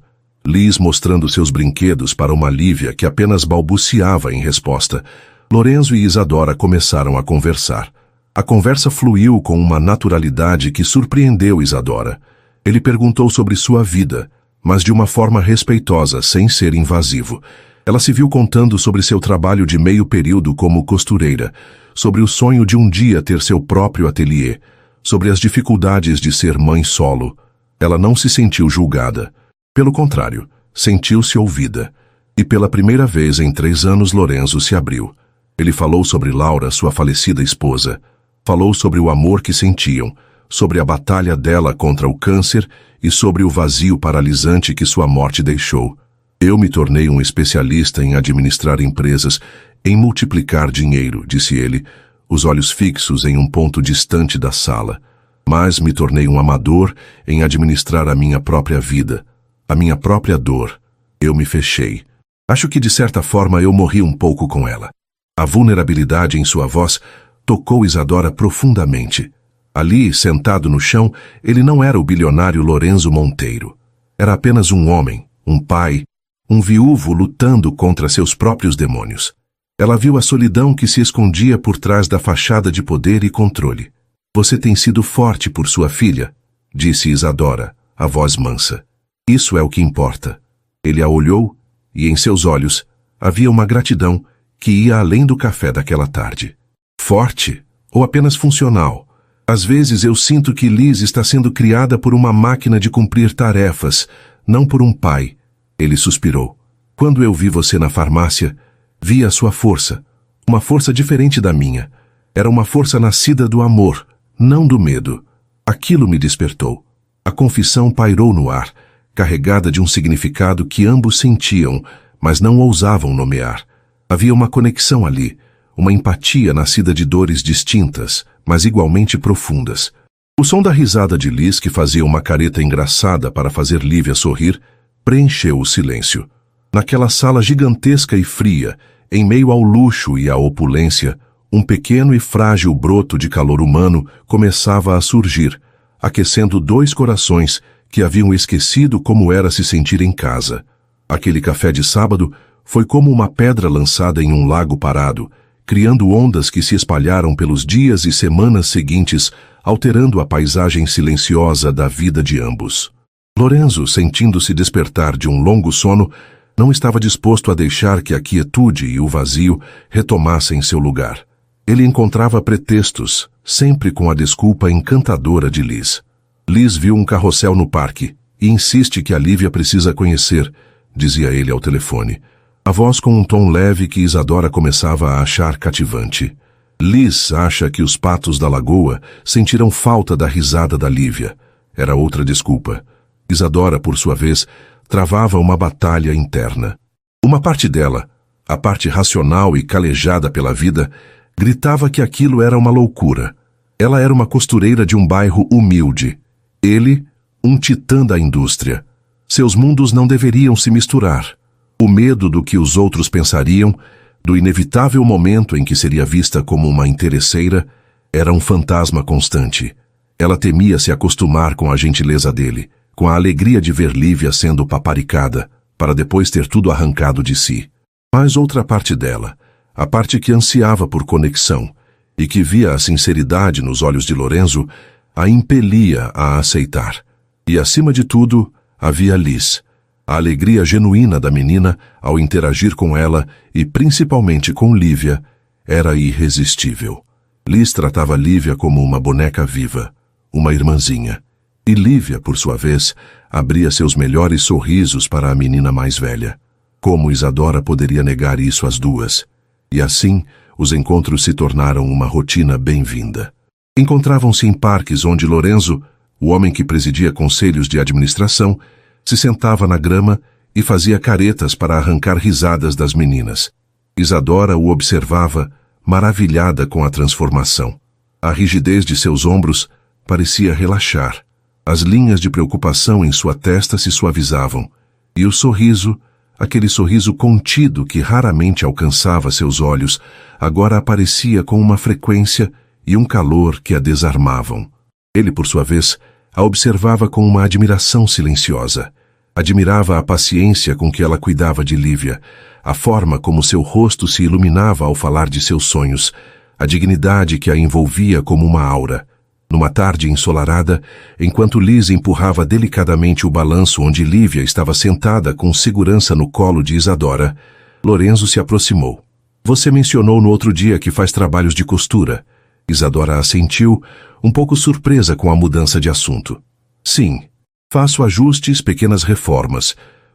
Liz mostrando seus brinquedos para uma Lívia que apenas balbuciava em resposta, Lorenzo e Isadora começaram a conversar. A conversa fluiu com uma naturalidade que surpreendeu Isadora. Ele perguntou sobre sua vida, mas de uma forma respeitosa, sem ser invasivo. Ela se viu contando sobre seu trabalho de meio período como costureira, sobre o sonho de um dia ter seu próprio ateliê, sobre as dificuldades de ser mãe solo. Ela não se sentiu julgada. Pelo contrário, sentiu-se ouvida. E pela primeira vez em 3 anos Lorenzo se abriu. Ele falou sobre Laura, sua falecida esposa. Falou sobre o amor que sentiam, sobre a batalha dela contra o câncer e sobre o vazio paralisante que sua morte deixou. Eu me tornei um especialista em administrar empresas, em multiplicar dinheiro, disse ele, os olhos fixos em um ponto distante da sala. Mas me tornei um amador em administrar a minha própria vida, a minha própria dor. Eu me fechei. Acho que de certa forma eu morri um pouco com ela. A vulnerabilidade em sua voz tocou Isadora profundamente. Ali, sentado no chão, ele não era o bilionário Lorenzo Monteiro. Era apenas um homem, um pai, um viúvo lutando contra seus próprios demônios. Ela viu a solidão que se escondia por trás da fachada de poder e controle. Você tem sido forte por sua filha, disse Isadora, a voz mansa. Isso é o que importa. Ele a olhou e em seus olhos havia uma gratidão que ia além do café daquela tarde. Forte ou apenas funcional? Às vezes eu sinto que Liz está sendo criada por uma máquina de cumprir tarefas, não por um pai. Ele suspirou. Quando eu vi você na farmácia, vi a sua força. Uma força diferente da minha. Era uma força nascida do amor, não do medo. Aquilo me despertou. A confissão pairou no ar, carregada de um significado que ambos sentiam, mas não ousavam nomear. Havia uma conexão ali, uma empatia nascida de dores distintas, mas igualmente profundas. O som da risada de Liz, que fazia uma careta engraçada para fazer Lívia sorrir, preencheu o silêncio. Naquela sala gigantesca e fria, em meio ao luxo e à opulência, um pequeno e frágil broto de calor humano começava a surgir, aquecendo 2 corações que haviam esquecido como era se sentir em casa. Aquele café de sábado foi como uma pedra lançada em um lago parado, criando ondas que se espalharam pelos dias e semanas seguintes, alterando a paisagem silenciosa da vida de ambos. Lorenzo, sentindo-se despertar de um longo sono, não estava disposto a deixar que a quietude e o vazio retomassem seu lugar. Ele encontrava pretextos, sempre com a desculpa encantadora de Liz. Liz viu um carrossel no parque e insiste que a Lívia precisa conhecer, dizia ele ao telefone. A voz com um tom leve que Isadora começava a achar cativante. Liz acha que os patos da lagoa sentiram falta da risada da Lívia. Era outra desculpa. Isadora, por sua vez, travava uma batalha interna. Uma parte dela, a parte racional e calejada pela vida, gritava que aquilo era uma loucura. Ela era uma costureira de um bairro humilde. Ele, um titã da indústria. Seus mundos não deveriam se misturar. O medo do que os outros pensariam, do inevitável momento em que seria vista como uma interesseira, era um fantasma constante. Ela temia se acostumar com a gentileza dele, com a alegria de ver Lívia sendo paparicada, para depois ter tudo arrancado de si. Mas outra parte dela, a parte que ansiava por conexão e que via a sinceridade nos olhos de Lorenzo, a impelia a aceitar. E, acima de tudo, havia Liz. A alegria genuína da menina ao interagir com ela e principalmente com Lívia era irresistível. Liz tratava Lívia como uma boneca viva, uma irmãzinha. E Lívia, por sua vez, abria seus melhores sorrisos para a menina mais velha. Como Isadora poderia negar isso às duas? E assim, os encontros se tornaram uma rotina bem-vinda. Encontravam-se em parques onde Lorenzo, o homem que presidia conselhos de administração, se sentava na grama e fazia caretas para arrancar risadas das meninas. Isadora o observava, maravilhada com a transformação. A rigidez de seus ombros parecia relaxar. As linhas de preocupação em sua testa se suavizavam. E o sorriso, aquele sorriso contido que raramente alcançava seus olhos, agora aparecia com uma frequência e um calor que a desarmavam. Ele, por sua vez, a observava com uma admiração silenciosa. Admirava a paciência com que ela cuidava de Lívia, a forma como seu rosto se iluminava ao falar de seus sonhos, a dignidade que a envolvia como uma aura. Numa tarde ensolarada, enquanto Liz empurrava delicadamente o balanço onde Lívia estava sentada com segurança no colo de Isadora, Lorenzo se aproximou. Você mencionou no outro dia que faz trabalhos de costura. Isadora assentiu, um pouco surpresa com a mudança de assunto. Sim, faço ajustes, pequenas reformas.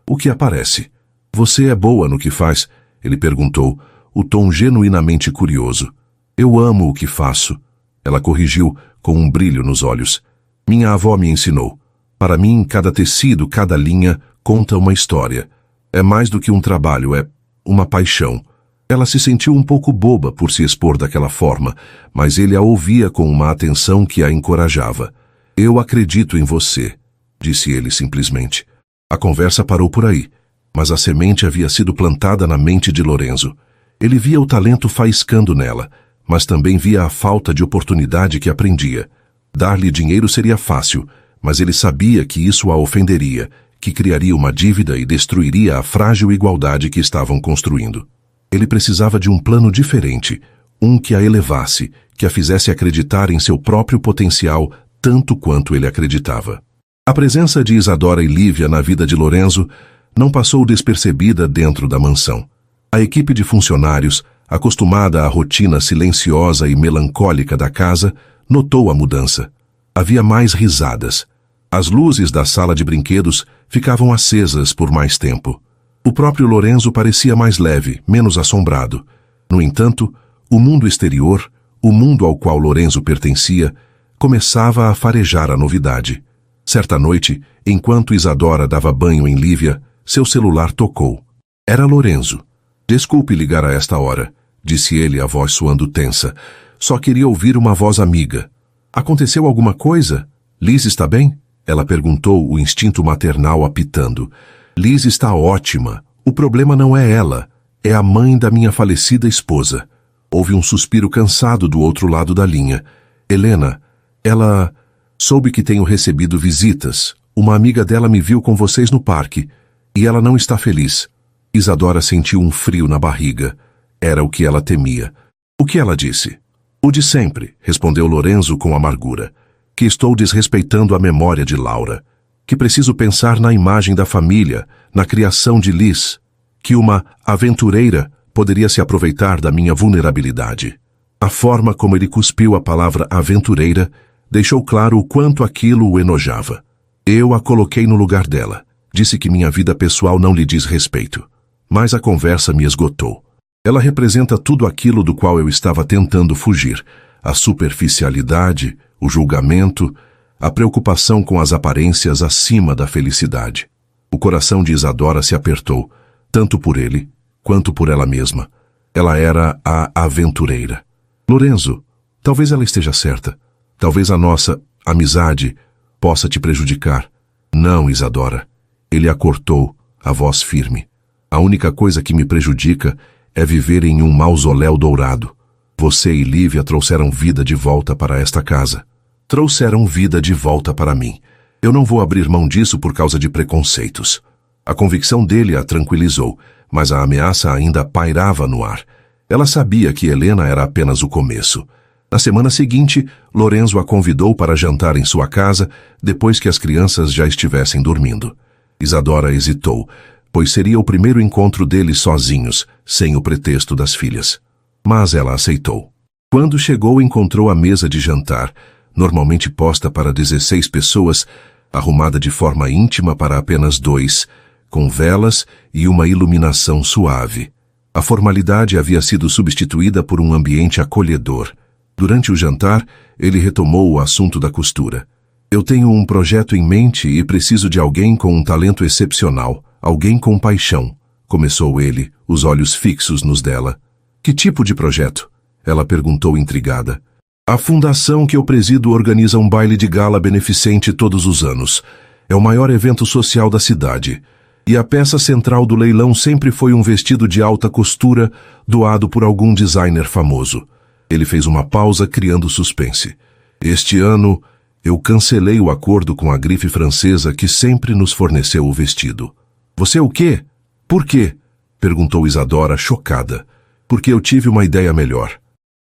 O que aparece? Você é boa no que faz? Ele perguntou, o tom genuinamente curioso. Eu amo o que faço. Ela corrigiu, com um brilho nos olhos. Minha avó me ensinou. Para mim, cada tecido, cada linha, conta uma história. É mais do que um trabalho, é uma paixão. Ela se sentiu um pouco boba por se expor daquela forma, mas ele a ouvia com uma atenção que a encorajava. Eu acredito em você, disse ele simplesmente. A conversa parou por aí, mas a semente havia sido plantada na mente de Lorenzo. Ele via o talento faiscando nela, mas também via a falta de oportunidade que aprendia. Dar-lhe dinheiro seria fácil, mas ele sabia que isso a ofenderia, que criaria uma dívida e destruiria a frágil igualdade que estavam construindo. Ele precisava de um plano diferente, um que a elevasse, que a fizesse acreditar em seu próprio potencial tanto quanto ele acreditava. A presença de Isadora e Lívia na vida de Lorenzo não passou despercebida dentro da mansão. A equipe de funcionários, acostumada à rotina silenciosa e melancólica da casa, notou a mudança. Havia mais risadas. As luzes da sala de brinquedos ficavam acesas por mais tempo. O próprio Lorenzo parecia mais leve, menos assombrado. No entanto, o mundo exterior, o mundo ao qual Lorenzo pertencia, começava a farejar a novidade. Certa noite, enquanto Isadora dava banho em Lívia, seu celular tocou. Era Lorenzo. Desculpe ligar a esta hora, disse ele, a voz soando tensa. Só queria ouvir uma voz amiga. Aconteceu alguma coisa? Liz está bem? Ela perguntou, o instinto maternal apitando. Liz está ótima. O problema não é ela. É a mãe da minha falecida esposa. Houve um suspiro cansado do outro lado da linha. Helena, ela... Soube que tenho recebido visitas. Uma amiga dela me viu com vocês no parque. E ela não está feliz. Isadora sentiu um frio na barriga. Era o que ela temia. O que ela disse? O de sempre, respondeu Lorenzo com amargura. Que estou desrespeitando a memória de Laura. Que preciso pensar na imagem da família, na criação de Liz, que uma aventureira poderia se aproveitar da minha vulnerabilidade. A forma como ele cuspiu a palavra aventureira deixou claro o quanto aquilo o enojava. Eu a coloquei no lugar dela. Disse que minha vida pessoal não lhe diz respeito. Mas a conversa me esgotou. Ela representa tudo aquilo do qual eu estava tentando fugir. A superficialidade, o julgamento, a preocupação com as aparências acima da felicidade. O coração de Isadora se apertou, tanto por ele, quanto por ela mesma. Ela era a aventureira. Lorenzo, talvez ela esteja certa. Talvez a nossa amizade possa te prejudicar. Não, Isadora. Ele a cortou, a voz firme. A única coisa que me prejudica é viver em um mausoléu dourado. Você e Lívia trouxeram vida de volta para esta casa. Trouxeram vida de volta para mim. Eu não vou abrir mão disso por causa de preconceitos. A convicção dele a tranquilizou, mas a ameaça ainda pairava no ar. Ela sabia que Helena era apenas o começo. Na semana seguinte, Lorenzo a convidou para jantar em sua casa, depois que as crianças já estivessem dormindo. Isadora hesitou, pois seria o primeiro encontro deles sozinhos, sem o pretexto das filhas. Mas ela aceitou. Quando chegou, encontrou a mesa de jantar, normalmente posta para 16 pessoas, arrumada de forma íntima para apenas 2, com velas e uma iluminação suave. A formalidade havia sido substituída por um ambiente acolhedor. Durante o jantar, ele retomou o assunto da costura. Eu tenho um projeto em mente e preciso de alguém com um talento excepcional, alguém com paixão, começou ele, os olhos fixos nos dela. Que tipo de projeto? Ela perguntou intrigada. A fundação que eu presido organiza um baile de gala beneficente todos os anos. É o maior evento social da cidade. E a peça central do leilão sempre foi um vestido de alta costura doado por algum designer famoso. Ele fez uma pausa, criando suspense. Este ano, eu cancelei o acordo com a grife francesa que sempre nos forneceu o vestido. Você o quê? Por quê? Perguntou Isadora, chocada. Porque eu tive uma ideia melhor.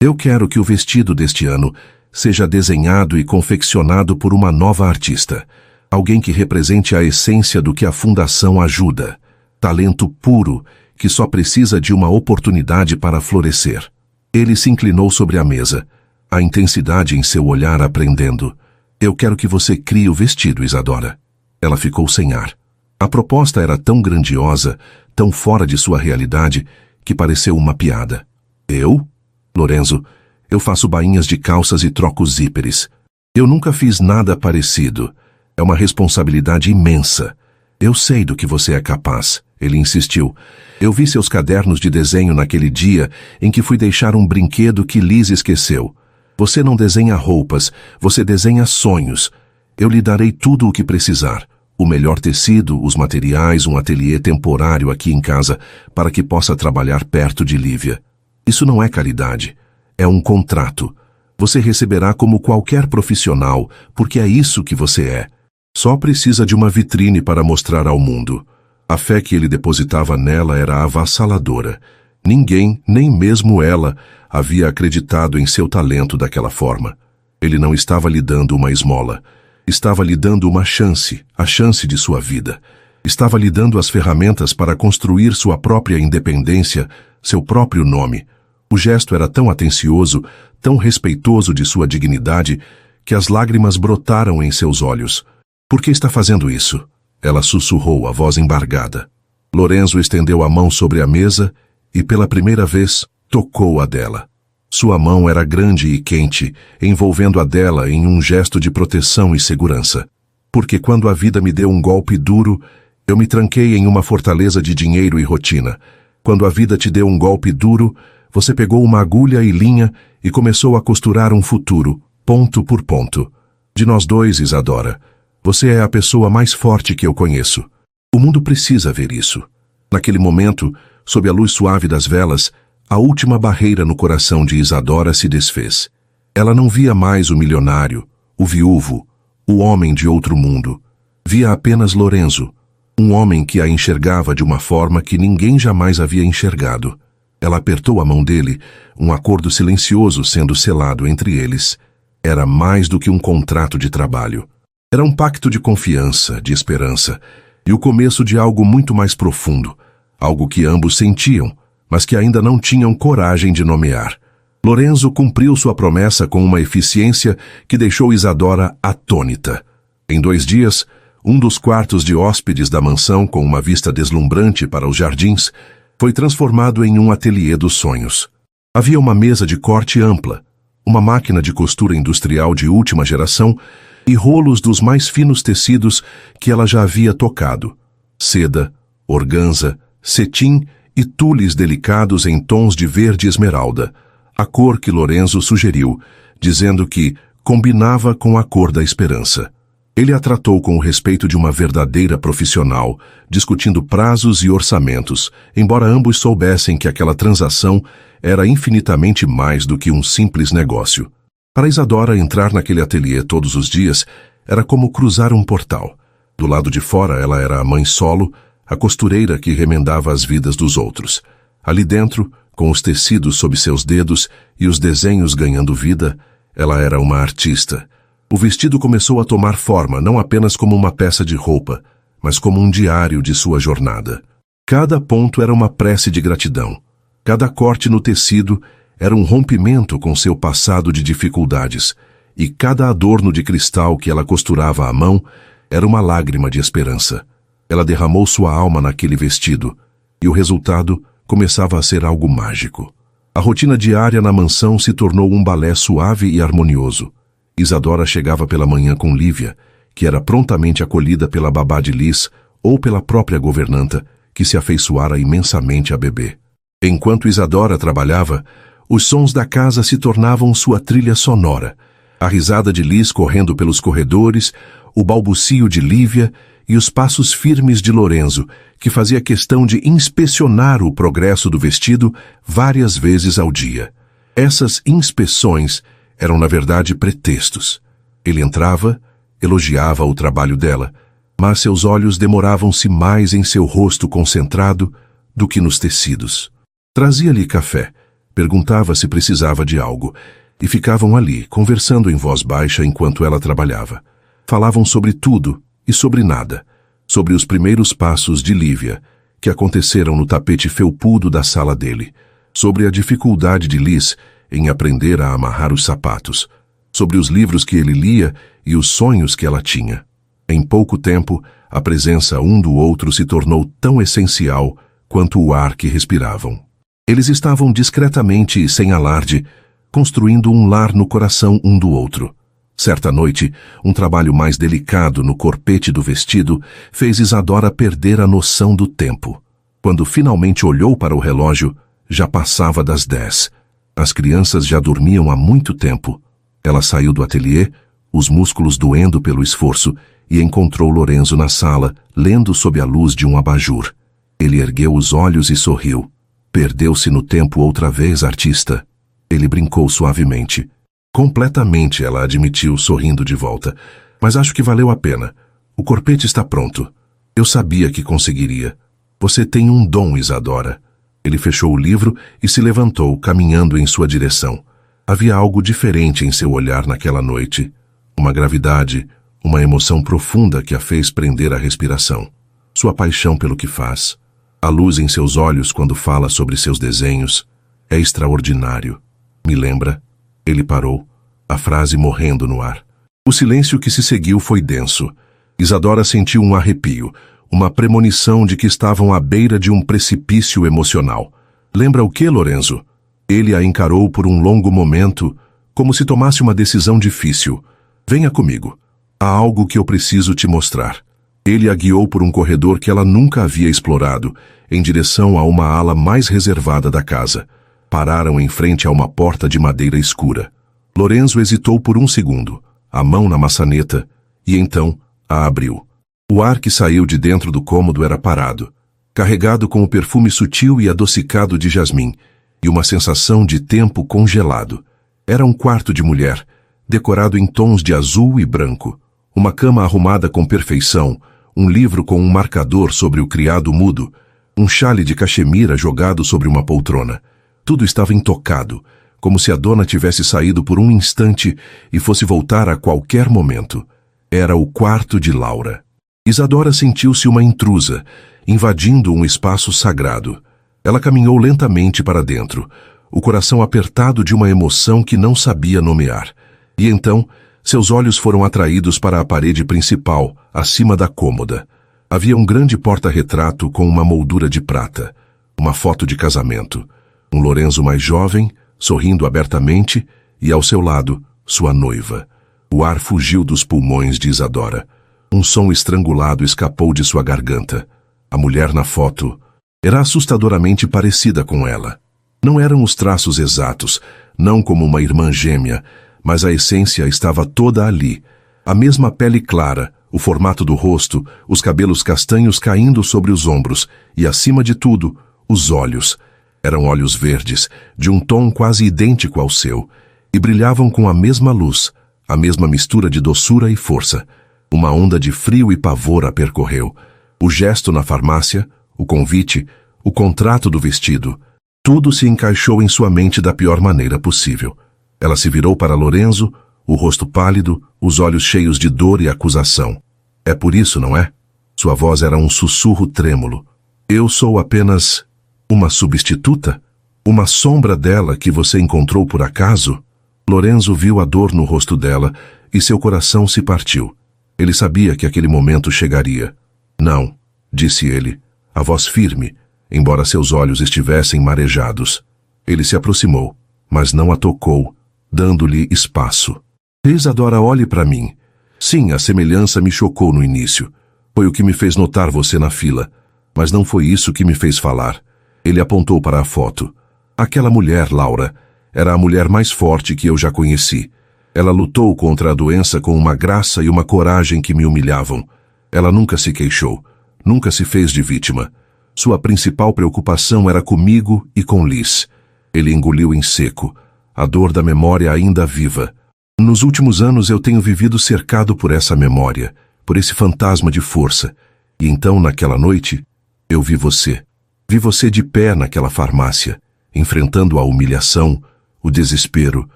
Eu quero que o vestido deste ano seja desenhado e confeccionado por uma nova artista. Alguém que represente a essência do que a fundação ajuda. Talento puro, que só precisa de uma oportunidade para florescer. Ele se inclinou sobre a mesa, a intensidade em seu olhar aprendendo. Eu quero que você crie o vestido, Isadora. Ela ficou sem ar. A proposta era tão grandiosa, tão fora de sua realidade, que pareceu uma piada. Eu? Lorenzo, eu faço bainhas de calças e troco zíperes. Eu nunca fiz nada parecido. É uma responsabilidade imensa. Eu sei do que você é capaz, ele insistiu. Eu vi seus cadernos de desenho naquele dia em que fui deixar um brinquedo que Liz esqueceu. Você não desenha roupas, você desenha sonhos. Eu lhe darei tudo o que precisar. O melhor tecido, os materiais, um ateliê temporário aqui em casa, para que possa trabalhar perto de Lívia. Isso não é caridade. É um contrato. Você receberá como qualquer profissional, porque é isso que você é. Só precisa de uma vitrine para mostrar ao mundo. A fé que ele depositava nela era avassaladora. Ninguém, nem mesmo ela, havia acreditado em seu talento daquela forma. Ele não estava lhe dando uma esmola. Estava lhe dando uma chance, a chance de sua vida. Estava lhe dando as ferramentas para construir sua própria independência, seu próprio nome. O gesto era tão atencioso, tão respeitoso de sua dignidade, que as lágrimas brotaram em seus olhos. Por que está fazendo isso? Ela sussurrou, a voz embargada. Lorenzo estendeu a mão sobre a mesa e, pela primeira vez, tocou a dela. Sua mão era grande e quente, envolvendo a dela em um gesto de proteção e segurança. Porque quando a vida me deu um golpe duro, eu me tranquei em uma fortaleza de dinheiro e rotina. Quando a vida te deu um golpe duro, você pegou uma agulha e linha e começou a costurar um futuro, ponto por ponto. De nós dois, Isadora, você é a pessoa mais forte que eu conheço. O mundo precisa ver isso. Naquele momento, sob a luz suave das velas, a última barreira no coração de Isadora se desfez. Ela não via mais o milionário, o viúvo, o homem de outro mundo. Via apenas Lorenzo, um homem que a enxergava de uma forma que ninguém jamais havia enxergado. Ela apertou a mão dele, um acordo silencioso sendo selado entre eles. Era mais do que um contrato de trabalho. Era um pacto de confiança, de esperança, e o começo de algo muito mais profundo, algo que ambos sentiam, mas que ainda não tinham coragem de nomear. Lorenzo cumpriu sua promessa com uma eficiência que deixou Isadora atônita. Em 2 dias, um dos quartos de hóspedes da mansão, com uma vista deslumbrante para os jardins, foi transformado em um ateliê dos sonhos. Havia uma mesa de corte ampla, uma máquina de costura industrial de última geração e rolos dos mais finos tecidos que ela já havia tocado. Seda, organza, cetim e tules delicados em tons de verde esmeralda, a cor que Lorenzo sugeriu, dizendo que combinava com a cor da esperança. Ele a tratou com o respeito de uma verdadeira profissional, discutindo prazos e orçamentos, embora ambos soubessem que aquela transação era infinitamente mais do que um simples negócio. Para Isadora entrar naquele ateliê todos os dias era como cruzar um portal. Do lado de fora, ela era a mãe solo, a costureira que remendava as vidas dos outros. Ali dentro, com os tecidos sob seus dedos e os desenhos ganhando vida, ela era uma artista. O vestido começou a tomar forma não apenas como uma peça de roupa, mas como um diário de sua jornada. Cada ponto era uma prece de gratidão. Cada corte no tecido era um rompimento com seu passado de dificuldades, e cada adorno de cristal que ela costurava à mão era uma lágrima de esperança. Ela derramou sua alma naquele vestido, e o resultado começava a ser algo mágico. A rotina diária na mansão se tornou um balé suave e harmonioso. Isadora chegava pela manhã com Lívia, que era prontamente acolhida pela babá de Liz ou pela própria governanta, que se afeiçoara imensamente a bebê. Enquanto Isadora trabalhava, os sons da casa se tornavam sua trilha sonora. A risada de Liz correndo pelos corredores, o balbucio de Lívia e os passos firmes de Lorenzo, que fazia questão de inspecionar o progresso do vestido várias vezes ao dia. Essas inspeções eram, na verdade, pretextos. Ele entrava, elogiava o trabalho dela, mas seus olhos demoravam-se mais em seu rosto concentrado do que nos tecidos. Trazia-lhe café, perguntava se precisava de algo, e ficavam ali, conversando em voz baixa enquanto ela trabalhava. Falavam sobre tudo e sobre nada, sobre os primeiros passos de Lívia, que aconteceram no tapete felpudo da sala dele, sobre a dificuldade de Liz em aprender a amarrar os sapatos, sobre os livros que ele lia e os sonhos que ela tinha. Em pouco tempo, a presença um do outro se tornou tão essencial quanto o ar que respiravam. Eles estavam discretamente e sem alarde, construindo um lar no coração um do outro. Certa noite, um trabalho mais delicado no corpete do vestido fez Isadora perder a noção do tempo. Quando finalmente olhou para o relógio, já passava das 10. As crianças já dormiam há muito tempo. Ela saiu do ateliê, os músculos doendo pelo esforço, e encontrou Lorenzo na sala, lendo sob a luz de um abajur. Ele ergueu os olhos e sorriu. Perdeu-se no tempo outra vez, artista. Ele brincou suavemente. Completamente, ela admitiu, sorrindo de volta. Mas acho que valeu a pena. O corpete está pronto. Eu sabia que conseguiria. Você tem um dom, Isadora. Ele fechou o livro e se levantou, caminhando em sua direção. Havia algo diferente em seu olhar naquela noite. Uma gravidade, uma emoção profunda que a fez prender a respiração. Sua paixão pelo que faz. A luz em seus olhos quando fala sobre seus desenhos. É extraordinário. Me lembra? Ele parou, a frase morrendo no ar. O silêncio que se seguiu foi denso. Isadora sentiu um arrepio, uma premonição de que estavam à beira de um precipício emocional. Lembra o que, Lorenzo? Ele a encarou por um longo momento, como se tomasse uma decisão difícil. Venha comigo. Há algo que eu preciso te mostrar. Ele a guiou por um corredor que ela nunca havia explorado, em direção a uma ala mais reservada da casa. Pararam em frente a uma porta de madeira escura. Lorenzo hesitou por um segundo, a mão na maçaneta, e então a abriu. O ar que saiu de dentro do cômodo era parado, carregado com o perfume sutil e adocicado de jasmim, e uma sensação de tempo congelado. Era um quarto de mulher, decorado em tons de azul e branco, uma cama arrumada com perfeição, um livro com um marcador sobre o criado mudo, um chale de cachemira jogado sobre uma poltrona. Tudo estava intocado, como se a dona tivesse saído por um instante e fosse voltar a qualquer momento. Era o quarto de Laura. Isadora sentiu-se uma intrusa, invadindo um espaço sagrado. Ela caminhou lentamente para dentro, o coração apertado de uma emoção que não sabia nomear. E então, seus olhos foram atraídos para a parede principal, acima da cômoda. Havia um grande porta-retrato com uma moldura de prata, uma foto de casamento. Um Lorenzo mais jovem, sorrindo abertamente, e ao seu lado, sua noiva. O ar fugiu dos pulmões de Isadora. Um som estrangulado escapou de sua garganta. A mulher na foto era assustadoramente parecida com ela. Não eram os traços exatos, não como uma irmã gêmea, mas a essência estava toda ali. A mesma pele clara, o formato do rosto, os cabelos castanhos caindo sobre os ombros, e, acima de tudo, os olhos. Eram olhos verdes, de um tom quase idêntico ao seu, e brilhavam com a mesma luz, a mesma mistura de doçura e força. Uma onda de frio e pavor a percorreu. O gesto na farmácia, o convite, o contrato do vestido, tudo se encaixou em sua mente da pior maneira possível. Ela se virou para Lorenzo, o rosto pálido, os olhos cheios de dor e acusação. É por isso, não é? Sua voz era um sussurro trêmulo. Eu sou apenas uma substituta? Uma sombra dela que você encontrou por acaso? Lorenzo viu a dor no rosto dela e seu coração se partiu. Ele sabia que aquele momento chegaria. Não, disse ele, a voz firme, embora seus olhos estivessem marejados. Ele se aproximou, mas não a tocou, dando-lhe espaço. Isadora, olhe para mim. Sim, a semelhança me chocou no início. Foi o que me fez notar você na fila. Mas não foi isso que me fez falar. Ele apontou para a foto. Aquela mulher, Laura, era a mulher mais forte que eu já conheci. Ela lutou contra a doença com uma graça e uma coragem que me humilhavam. Ela nunca se queixou, nunca se fez de vítima. Sua principal preocupação era comigo e com Liz. Ele engoliu em seco, a dor da memória ainda viva. Nos últimos anos eu tenho vivido cercado por essa memória, por esse fantasma de força. E então, naquela noite, eu vi você. Vi você de pé naquela farmácia, enfrentando a humilhação, o desespero,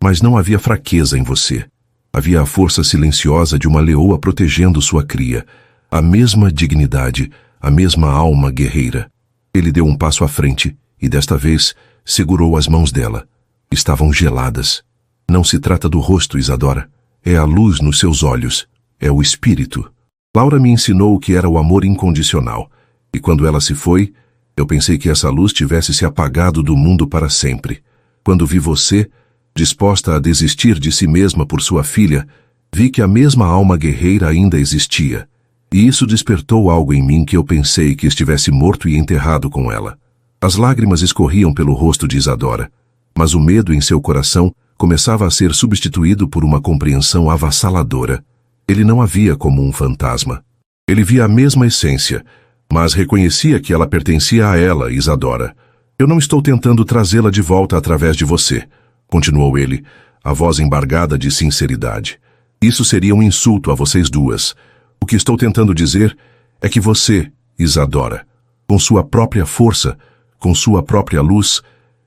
mas não havia fraqueza em você. Havia a força silenciosa de uma leoa protegendo sua cria, a mesma dignidade, a mesma alma guerreira. Ele deu um passo à frente e, desta vez, segurou as mãos dela. Estavam geladas. Não se trata do rosto, Isadora. É a luz nos seus olhos. É o espírito. Laura me ensinou o que era o amor incondicional. E quando ela se foi, eu pensei que essa luz tivesse se apagado do mundo para sempre. Quando vi você, disposta a desistir de si mesma por sua filha, vi que a mesma alma guerreira ainda existia. E isso despertou algo em mim que eu pensei que estivesse morto e enterrado com ela. As lágrimas escorriam pelo rosto de Isadora, mas o medo em seu coração começava a ser substituído por uma compreensão avassaladora. Ele não a via como um fantasma. Ele via a mesma essência, mas reconhecia que ela pertencia a ela, Isadora. Eu não estou tentando trazê-la de volta através de você, continuou ele, a voz embargada de sinceridade. Isso seria um insulto a vocês duas. O que estou tentando dizer é que você, Isadora, com sua própria força, com sua própria luz,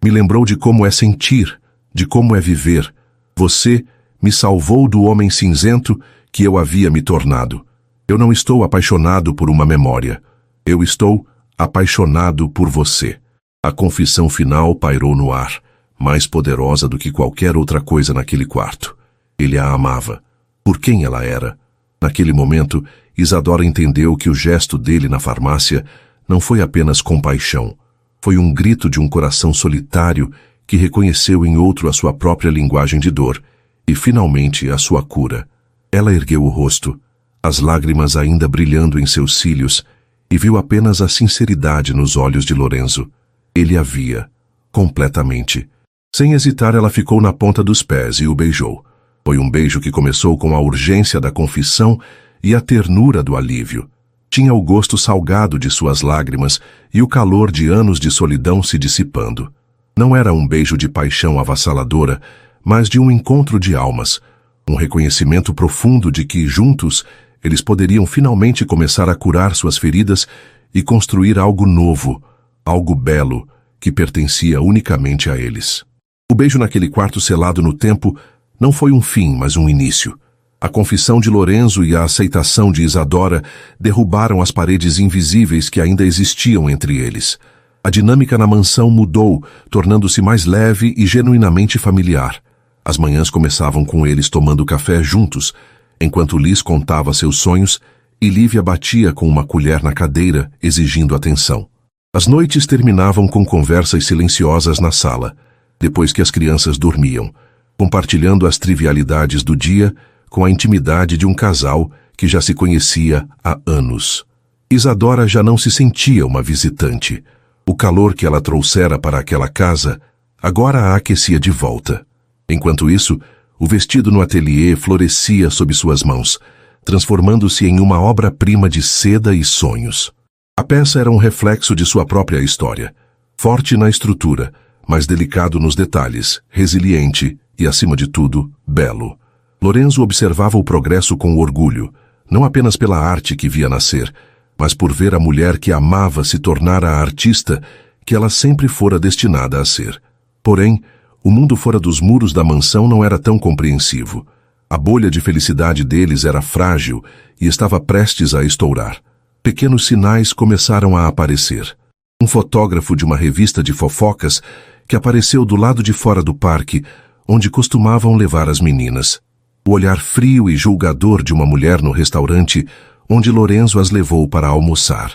me lembrou de como é sentir, de como é viver. Você me salvou do homem cinzento que eu havia me tornado. Eu não estou apaixonado por uma memória. Eu estou apaixonado por você. A confissão final pairou no ar, mais poderosa do que qualquer outra coisa naquele quarto. Ele a amava. Por quem ela era? Naquele momento, Isadora entendeu que o gesto dele na farmácia não foi apenas compaixão. Foi um grito de um coração solitário que reconheceu em outro a sua própria linguagem de dor e, finalmente, a sua cura. Ela ergueu o rosto, as lágrimas ainda brilhando em seus cílios, e viu apenas a sinceridade nos olhos de Lorenzo. Ele a via, completamente. Sem hesitar, ela ficou na ponta dos pés e o beijou. Foi um beijo que começou com a urgência da confissão e a ternura do alívio. Tinha o gosto salgado de suas lágrimas e o calor de anos de solidão se dissipando. Não era um beijo de paixão avassaladora, mas de um encontro de almas, um reconhecimento profundo de que, juntos, eles poderiam finalmente começar a curar suas feridas e construir algo novo, algo belo, que pertencia unicamente a eles. O beijo naquele quarto selado no tempo não foi um fim, mas um início. A confissão de Lorenzo e a aceitação de Isadora derrubaram as paredes invisíveis que ainda existiam entre eles. A dinâmica na mansão mudou, tornando-se mais leve e genuinamente familiar. As manhãs começavam com eles tomando café juntos, enquanto Liz contava seus sonhos e Lívia batia com uma colher na cadeira, exigindo atenção. As noites terminavam com conversas silenciosas na sala, depois que as crianças dormiam, compartilhando as trivialidades do dia com a intimidade de um casal que já se conhecia há anos. Isadora já não se sentia uma visitante. O calor que ela trouxera para aquela casa agora a aquecia de volta. Enquanto isso, o vestido no ateliê florescia sob suas mãos, transformando-se em uma obra-prima de seda e sonhos. A peça era um reflexo de sua própria história, forte na estrutura, mas delicado nos detalhes, resiliente e, acima de tudo, belo. Lorenzo observava o progresso com orgulho, não apenas pela arte que via nascer, mas por ver a mulher que amava se tornar a artista que ela sempre fora destinada a ser. Porém, o mundo fora dos muros da mansão não era tão compreensivo. A bolha de felicidade deles era frágil e estava prestes a estourar. Pequenos sinais começaram a aparecer. Um fotógrafo de uma revista de fofocas que apareceu do lado de fora do parque, onde costumavam levar as meninas. O olhar frio e julgador de uma mulher no restaurante, onde Lorenzo as levou para almoçar.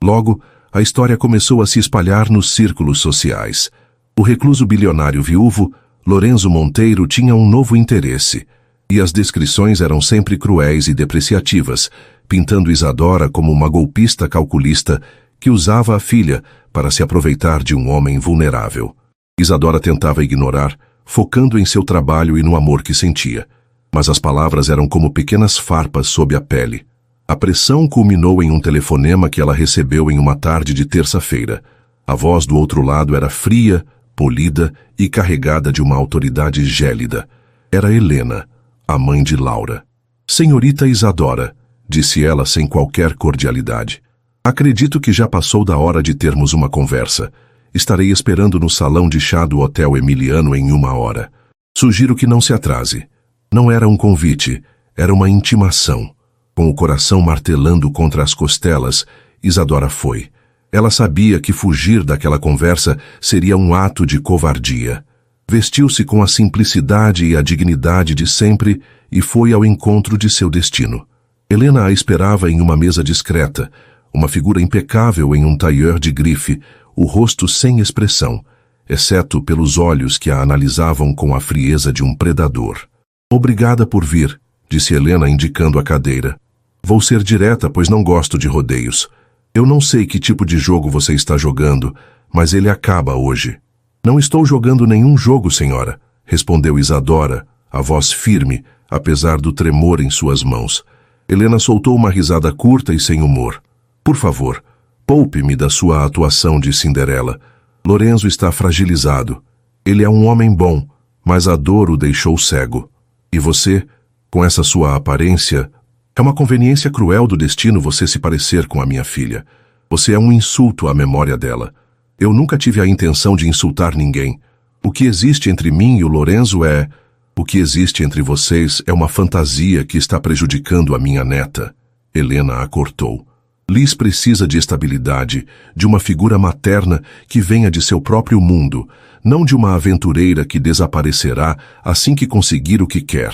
Logo, a história começou a se espalhar nos círculos sociais. O recluso bilionário viúvo, Lorenzo Monteiro, tinha um novo interesse, e as descrições eram sempre cruéis e depreciativas, pintando Isadora como uma golpista calculista que usava a filha para se aproveitar de um homem vulnerável. Isadora tentava ignorar, focando em seu trabalho e no amor que sentia. Mas as palavras eram como pequenas farpas sob a pele. A pressão culminou em um telefonema que ela recebeu em uma tarde de terça-feira. A voz do outro lado era fria, polida e carregada de uma autoridade gélida. Era Helena, a mãe de Laura. Senhorita Isadora, disse ela sem qualquer cordialidade. Acredito que já passou da hora de termos uma conversa. Estarei esperando no salão de chá do Hotel Emiliano em 1 hora. Sugiro que não se atrase. Não era um convite, era uma intimação. Com o coração martelando contra as costelas, Isadora foi. Ela sabia que fugir daquela conversa seria um ato de covardia. Vestiu-se com a simplicidade e a dignidade de sempre e foi ao encontro de seu destino. Helena a esperava em uma mesa discreta, uma figura impecável em um tailleur de grife, o rosto sem expressão, exceto pelos olhos que a analisavam com a frieza de um predador. Obrigada por vir, disse Helena indicando a cadeira. Vou ser direta, pois não gosto de rodeios. Eu não sei que tipo de jogo você está jogando, mas ele acaba hoje. Não estou jogando nenhum jogo, senhora, respondeu Isadora, a voz firme, apesar do tremor em suas mãos. Helena soltou uma risada curta e sem humor. Por favor, poupe-me da sua atuação de Cinderela. Lorenzo está fragilizado. Ele é um homem bom, mas a dor o deixou cego. E você, com essa sua aparência, é uma conveniência cruel do destino você se parecer com a minha filha. Você é um insulto à memória dela. Eu nunca tive a intenção de insultar ninguém. O que existe entre mim e o Lorenzo é... O que existe entre vocês é uma fantasia que está prejudicando a minha neta. Helena a cortou. Liz precisa de estabilidade, de uma figura materna que venha de seu próprio mundo, não de uma aventureira que desaparecerá assim que conseguir o que quer.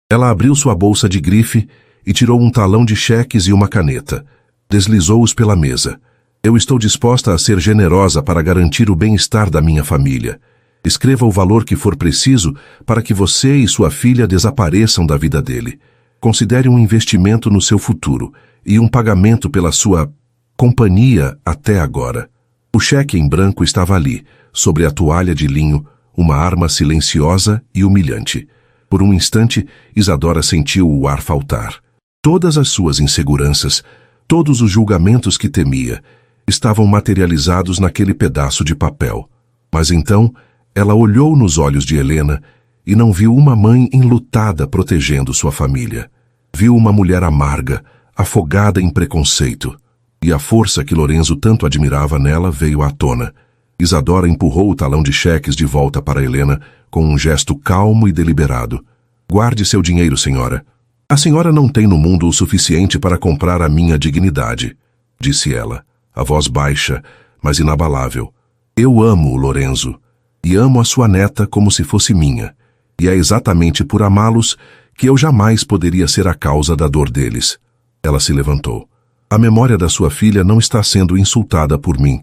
Ela abriu sua bolsa de grife e tirou um talão de cheques e uma caneta. Deslizou-os pela mesa. Eu estou disposta a ser generosa para garantir o bem-estar da minha família. Escreva o valor que for preciso para que você e sua filha desapareçam da vida dele. Considere um investimento no seu futuro e um pagamento pela sua companhia até agora. O cheque em branco estava ali, sobre a toalha de linho, uma arma silenciosa e humilhante. Por um instante, Isadora sentiu o ar faltar. Todas as suas inseguranças, todos os julgamentos que temia, estavam materializados naquele pedaço de papel. Mas então, ela olhou nos olhos de Helena e não viu uma mãe enlutada protegendo sua família. Viu uma mulher amarga, afogada em preconceito. E a força que Lorenzo tanto admirava nela veio à tona. Isadora empurrou o talão de cheques de volta para Helena com um gesto calmo e deliberado. Guarde seu dinheiro, senhora. A senhora não tem no mundo o suficiente para comprar a minha dignidade, disse ela, a voz baixa, mas inabalável. Eu amo o Lorenzo, e amo a sua neta como se fosse minha, e é exatamente por amá-los que eu jamais poderia ser a causa da dor deles. Ela se levantou. A memória da sua filha não está sendo insultada por mim,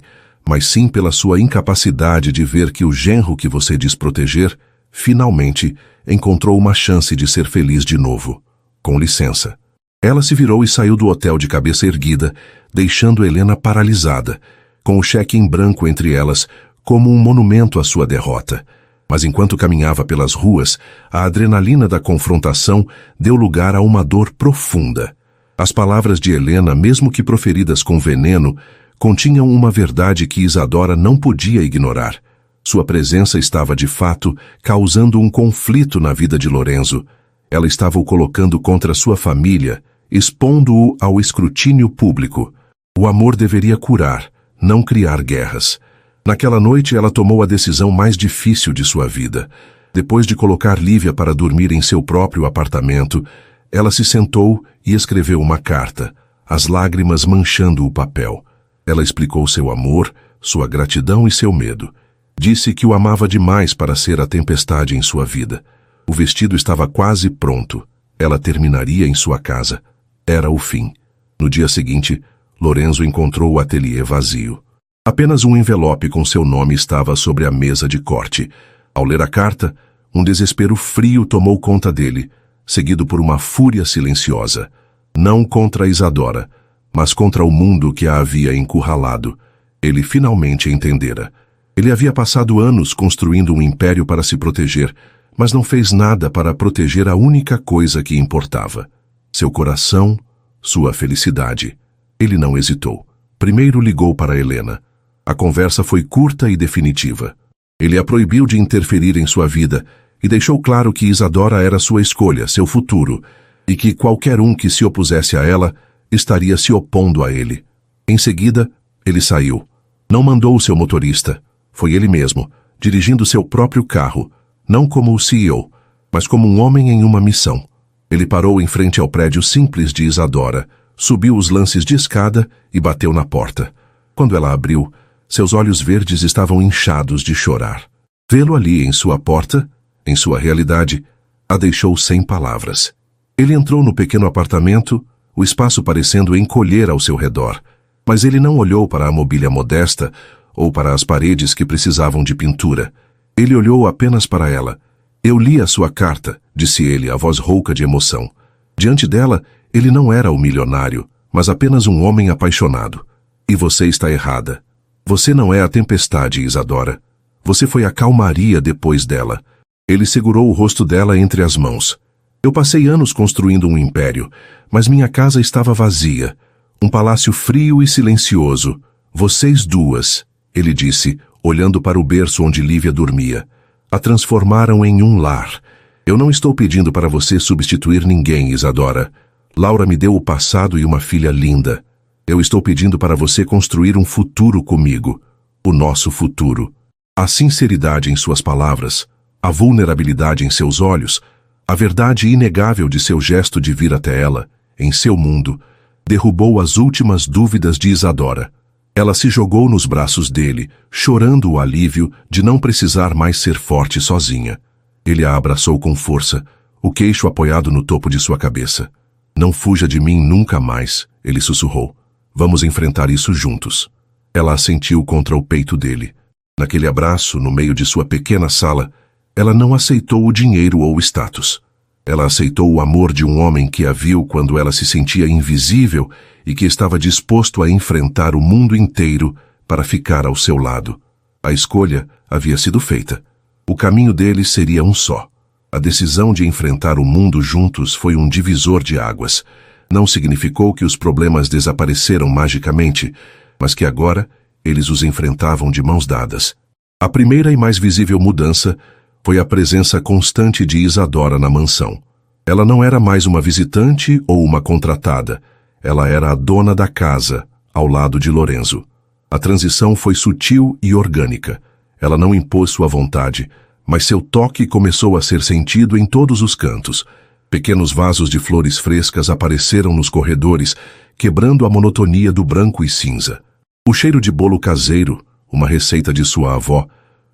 mas sim pela sua incapacidade de ver que o genro que você diz proteger, finalmente, encontrou uma chance de ser feliz de novo. Com licença. Ela se virou e saiu do hotel de cabeça erguida, deixando Helena paralisada, com o cheque em branco entre elas, como um monumento à sua derrota. Mas enquanto caminhava pelas ruas, a adrenalina da confrontação deu lugar a uma dor profunda. As palavras de Helena, mesmo que proferidas com veneno, continham uma verdade que Isadora não podia ignorar. Sua presença estava, de fato, causando um conflito na vida de Lorenzo. Ela estava o colocando contra sua família, expondo-o ao escrutínio público. O amor deveria curar, não criar guerras. Naquela noite ela tomou a decisão mais difícil de sua vida. Depois de colocar Lívia para dormir em seu próprio apartamento, ela se sentou e escreveu uma carta, as lágrimas manchando o papel. Ela explicou seu amor, sua gratidão e seu medo. Disse que o amava demais para ser a tempestade em sua vida. O vestido estava quase pronto. Ela terminaria em sua casa. Era o fim. No dia seguinte, Lorenzo encontrou o ateliê vazio. Apenas um envelope com seu nome estava sobre a mesa de corte. Ao ler a carta, um desespero frio tomou conta dele, seguido por uma fúria silenciosa. Não contra Isadora, mas contra o mundo que a havia encurralado. Ele finalmente entendera. Ele havia passado anos construindo um império para se proteger, mas não fez nada para proteger a única coisa que importava: seu coração, sua felicidade. Ele não hesitou. Primeiro ligou para Helena. A conversa foi curta e definitiva. Ele a proibiu de interferir em sua vida e deixou claro que Isadora era sua escolha, seu futuro, e que qualquer um que se opusesse a ela estaria se opondo a ele. Em seguida, ele saiu. Não mandou o seu motorista. Foi ele mesmo, dirigindo seu próprio carro, não como o CEO, mas como um homem em uma missão. Ele parou em frente ao prédio simples de Isadora, subiu os lances de escada e bateu na porta. Quando ela abriu, seus olhos verdes estavam inchados de chorar. Vê-lo ali em sua porta, em sua realidade, a deixou sem palavras. Ele entrou no pequeno apartamento, o espaço parecendo encolher ao seu redor, mas ele não olhou para a mobília modesta ou para as paredes que precisavam de pintura. Ele olhou apenas para ela. Eu li a sua carta, disse ele, a voz rouca de emoção. Diante dela, ele não era o milionário, mas apenas um homem apaixonado. E você está errada. Você não é a tempestade, Isadora. Você foi a calmaria depois dela. Ele segurou o rosto dela entre as mãos. Eu passei anos construindo um império, mas minha casa estava vazia. Um palácio frio e silencioso. Vocês duas, ele disse, olhando para o berço onde Lívia dormia, a transformaram em um lar. Eu não estou pedindo para você substituir ninguém, Isadora. Laura me deu o passado e uma filha linda. Eu estou pedindo para você construir um futuro comigo. O nosso futuro. A sinceridade em suas palavras, a vulnerabilidade em seus olhos, a verdade inegável de seu gesto de vir até ela, em seu mundo, derrubou as últimas dúvidas de Isadora. Ela se jogou nos braços dele, chorando o alívio de não precisar mais ser forte sozinha. Ele a abraçou com força, o queixo apoiado no topo de sua cabeça. Não fuja de mim nunca mais, ele sussurrou. Vamos enfrentar isso juntos. Ela assentiu contra o peito dele. Naquele abraço, no meio de sua pequena sala, ela não aceitou o dinheiro ou o status. Ela aceitou o amor de um homem que a viu quando ela se sentia invisível e que estava disposto a enfrentar o mundo inteiro para ficar ao seu lado. A escolha havia sido feita. O caminho deles seria um só. A decisão de enfrentar o mundo juntos foi um divisor de águas. Não significou que os problemas desapareceram magicamente, mas que agora eles os enfrentavam de mãos dadas. A primeira e mais visível mudança foi a presença constante de Isadora na mansão. Ela não era mais uma visitante ou uma contratada. Ela era a dona da casa, ao lado de Lorenzo. A transição foi sutil e orgânica. Ela não impôs sua vontade, mas seu toque começou a ser sentido em todos os cantos. Pequenos vasos de flores frescas apareceram nos corredores, quebrando a monotonia do branco e cinza. O cheiro de bolo caseiro, uma receita de sua avó,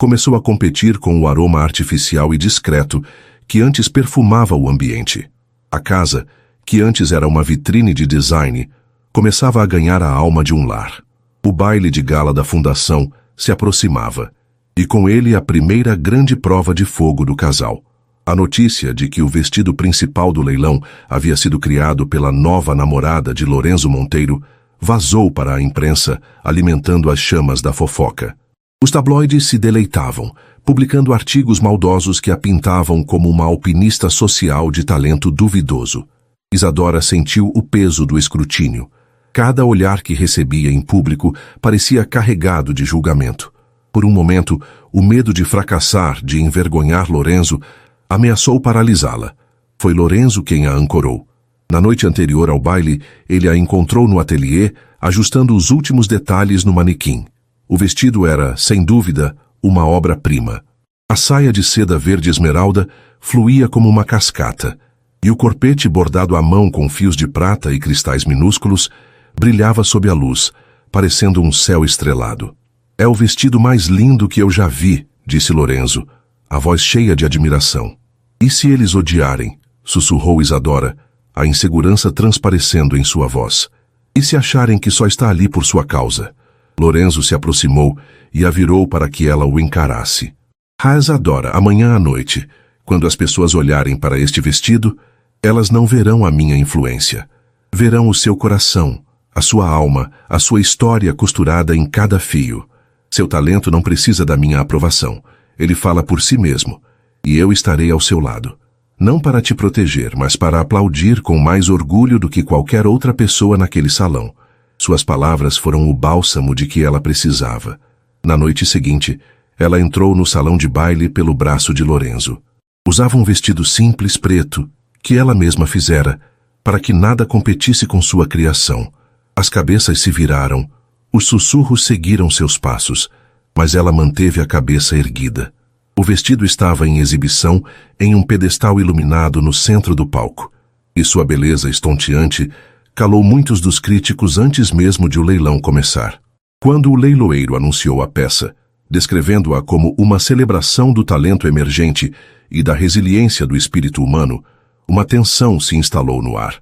começou a competir com o aroma artificial e discreto que antes perfumava o ambiente. A casa, que antes era uma vitrine de design, começava a ganhar a alma de um lar. O baile de gala da fundação se aproximava, e com ele a primeira grande prova de fogo do casal. A notícia de que o vestido principal do leilão havia sido criado pela nova namorada de Lorenzo Monteiro vazou para a imprensa, alimentando as chamas da fofoca. Os tabloides se deleitavam, publicando artigos maldosos que a pintavam como uma alpinista social de talento duvidoso. Isadora sentiu o peso do escrutínio. Cada olhar que recebia em público parecia carregado de julgamento. Por um momento, o medo de fracassar, de envergonhar Lorenzo, ameaçou paralisá-la. Foi Lorenzo quem a ancorou. Na noite anterior ao baile, ele a encontrou no ateliê, ajustando os últimos detalhes no manequim. O vestido era, sem dúvida, uma obra-prima. A saia de seda verde esmeralda fluía como uma cascata, e o corpete bordado à mão com fios de prata e cristais minúsculos brilhava sob a luz, parecendo um céu estrelado. É o vestido mais lindo que eu já vi, disse Lorenzo, a voz cheia de admiração. E se eles odiarem? Sussurrou Isadora, a insegurança transparecendo em sua voz. E se acharem que só está ali por sua causa? Lorenzo se aproximou e a virou para que ela o encarasse. Isadora, amanhã à noite, quando as pessoas olharem para este vestido, elas não verão a minha influência. Verão o seu coração, a sua alma, a sua história costurada em cada fio. Seu talento não precisa da minha aprovação. Ele fala por si mesmo, e eu estarei ao seu lado. Não para te proteger, mas para aplaudir com mais orgulho do que qualquer outra pessoa naquele salão. Suas palavras foram o bálsamo de que ela precisava. Na noite seguinte, ela entrou no salão de baile pelo braço de Lorenzo. Usava um vestido simples preto, que ela mesma fizera, para que nada competisse com sua criação. As cabeças se viraram, os sussurros seguiram seus passos, mas ela manteve a cabeça erguida. O vestido estava em exibição em um pedestal iluminado no centro do palco, e sua beleza estonteante calou muitos dos críticos antes mesmo de o leilão começar. Quando o leiloeiro anunciou a peça, descrevendo-a como uma celebração do talento emergente e da resiliência do espírito humano, uma tensão se instalou no ar.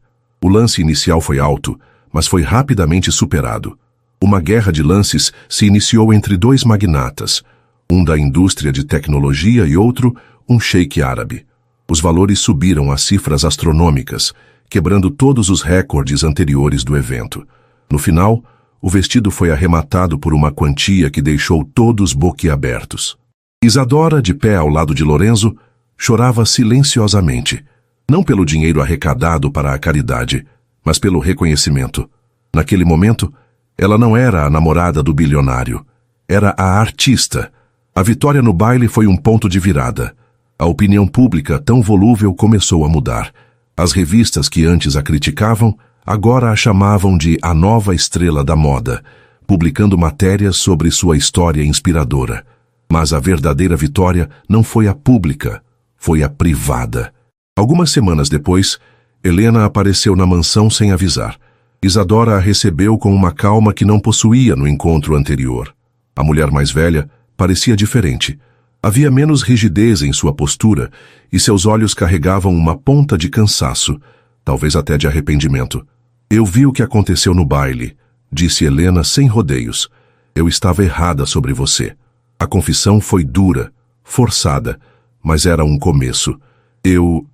O lance inicial foi alto, mas foi rapidamente superado. Uma guerra de lances se iniciou entre dois magnatas, um da indústria de tecnologia e outro, um sheik árabe. Os valores subiram a cifras astronômicas, quebrando todos os recordes anteriores do evento. No final, o vestido foi arrematado por uma quantia que deixou todos boquiabertos. Isadora, de pé ao lado de Lorenzo, chorava silenciosamente, não pelo dinheiro arrecadado para a caridade, mas pelo reconhecimento. Naquele momento, ela não era a namorada do bilionário, era a artista. A vitória no baile foi um ponto de virada. A opinião pública, tão volúvel, começou a mudar. As revistas que antes a criticavam, agora a chamavam de a nova estrela da moda, publicando matérias sobre sua história inspiradora. Mas a verdadeira vitória não foi a pública, foi a privada. Algumas semanas depois, Helena apareceu na mansão sem avisar. Isadora a recebeu com uma calma que não possuía no encontro anterior. A mulher mais velha parecia diferente. Havia menos rigidez em sua postura e seus olhos carregavam uma ponta de cansaço, talvez até de arrependimento. Eu vi o que aconteceu no baile, disse Helena sem rodeios. Eu estava errada sobre você. A confissão foi dura, forçada, mas era um começo. Eu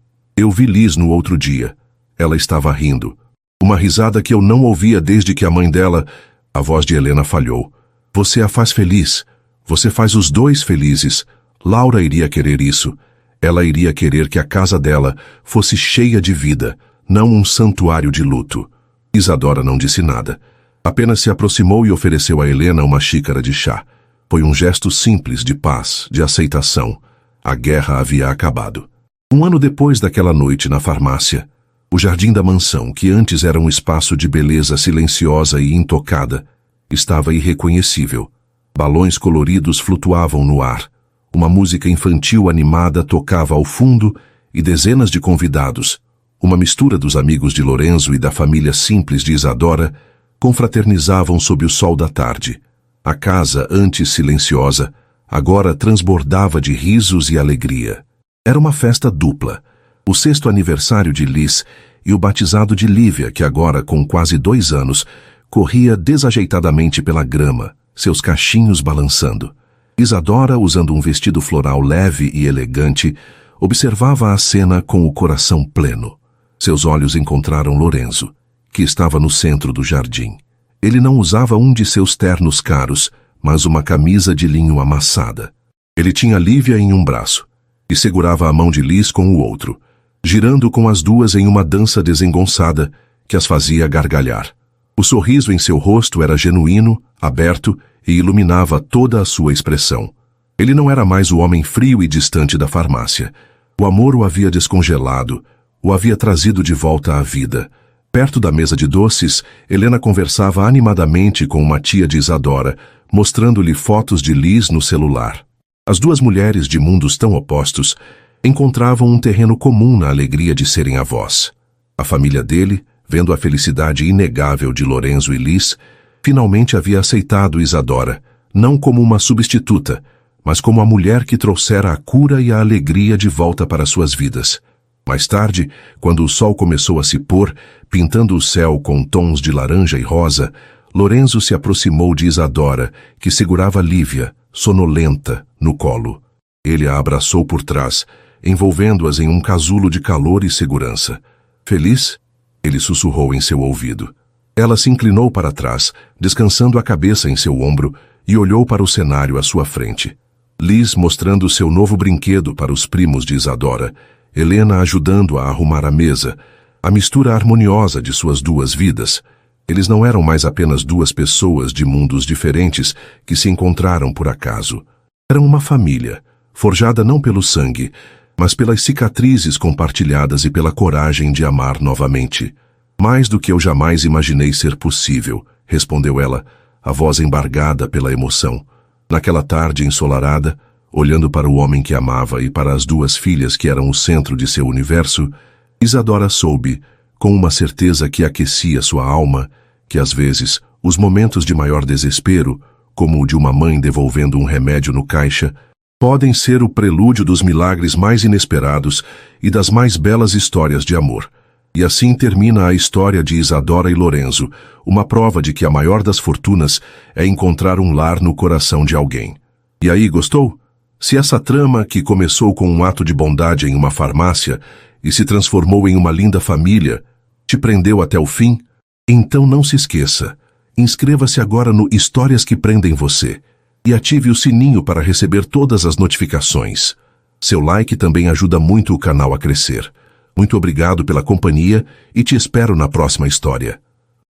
vi Liz no outro dia. Ela estava rindo. Uma risada que eu não ouvia desde que a mãe dela... A voz de Helena falhou. Você a faz feliz. Você faz os dois felizes. Laura iria querer isso. Ela iria querer que a casa dela fosse cheia de vida, não um santuário de luto. Isadora não disse nada. Apenas se aproximou e ofereceu a Helena uma xícara de chá. Foi um gesto simples de paz, de aceitação. A guerra havia acabado. Um ano depois daquela noite na farmácia, o jardim da mansão, que antes era um espaço de beleza silenciosa e intocada, estava irreconhecível. Balões coloridos flutuavam no ar. Uma música infantil animada tocava ao fundo e dezenas de convidados, uma mistura dos amigos de Lorenzo e da família simples de Isadora, confraternizavam sob o sol da tarde. A casa, antes silenciosa, agora transbordava de risos e alegria. Era uma festa dupla. O 6º aniversário de Liz e o batizado de Lívia, que agora, com quase 2 anos, corria desajeitadamente pela grama, seus cachinhos balançando. Isadora, usando um vestido floral leve e elegante, observava a cena com o coração pleno. Seus olhos encontraram Lorenzo, que estava no centro do jardim. Ele não usava um de seus ternos caros, mas uma camisa de linho amassada. Ele tinha Lívia em um braço e segurava a mão de Liz com o outro, girando com as duas em uma dança desengonçada que as fazia gargalhar. O sorriso em seu rosto era genuíno, aberto e iluminava toda a sua expressão. Ele não era mais o homem frio e distante da farmácia. O amor o havia descongelado, o havia trazido de volta à vida. Perto da mesa de doces, Helena conversava animadamente com uma tia de Isadora, mostrando-lhe fotos de Liz no celular. As duas mulheres de mundos tão opostos encontravam um terreno comum na alegria de serem avós. A família dele, vendo a felicidade inegável de Lorenzo e Liz, finalmente havia aceitado Isadora, não como uma substituta, mas como a mulher que trouxera a cura e a alegria de volta para suas vidas. Mais tarde, quando o sol começou a se pôr, pintando o céu com tons de laranja e rosa, Lorenzo se aproximou de Isadora, que segurava Lívia, sonolenta, no colo. Ele a abraçou por trás, envolvendo-as em um casulo de calor e segurança. Feliz? Ele sussurrou em seu ouvido. Ela se inclinou para trás, descansando a cabeça em seu ombro, e olhou para o cenário à sua frente. Liz mostrando seu novo brinquedo para os primos de Isadora, Helena ajudando a arrumar a mesa, a mistura harmoniosa de suas duas vidas. Eles não eram mais apenas duas pessoas de mundos diferentes que se encontraram por acaso. Eram uma família, forjada não pelo sangue, mas pelas cicatrizes compartilhadas e pela coragem de amar novamente. Mais do que eu jamais imaginei ser possível, respondeu ela, a voz embargada pela emoção. Naquela tarde ensolarada, olhando para o homem que amava e para as duas filhas que eram o centro de seu universo, Isadora soube, com uma certeza que aquecia sua alma, que às vezes os momentos de maior desespero, como o de uma mãe devolvendo um remédio no caixa, podem ser o prelúdio dos milagres mais inesperados e das mais belas histórias de amor. E assim termina a história de Isadora e Lorenzo, uma prova de que a maior das fortunas é encontrar um lar no coração de alguém. E aí, gostou? Se essa trama, que começou com um ato de bondade em uma farmácia e se transformou em uma linda família, te prendeu até o fim, então não se esqueça. Inscreva-se agora no Histórias que Prendem Você e ative o sininho para receber todas as notificações. Seu like também ajuda muito o canal a crescer. Muito obrigado pela companhia e te espero na próxima história.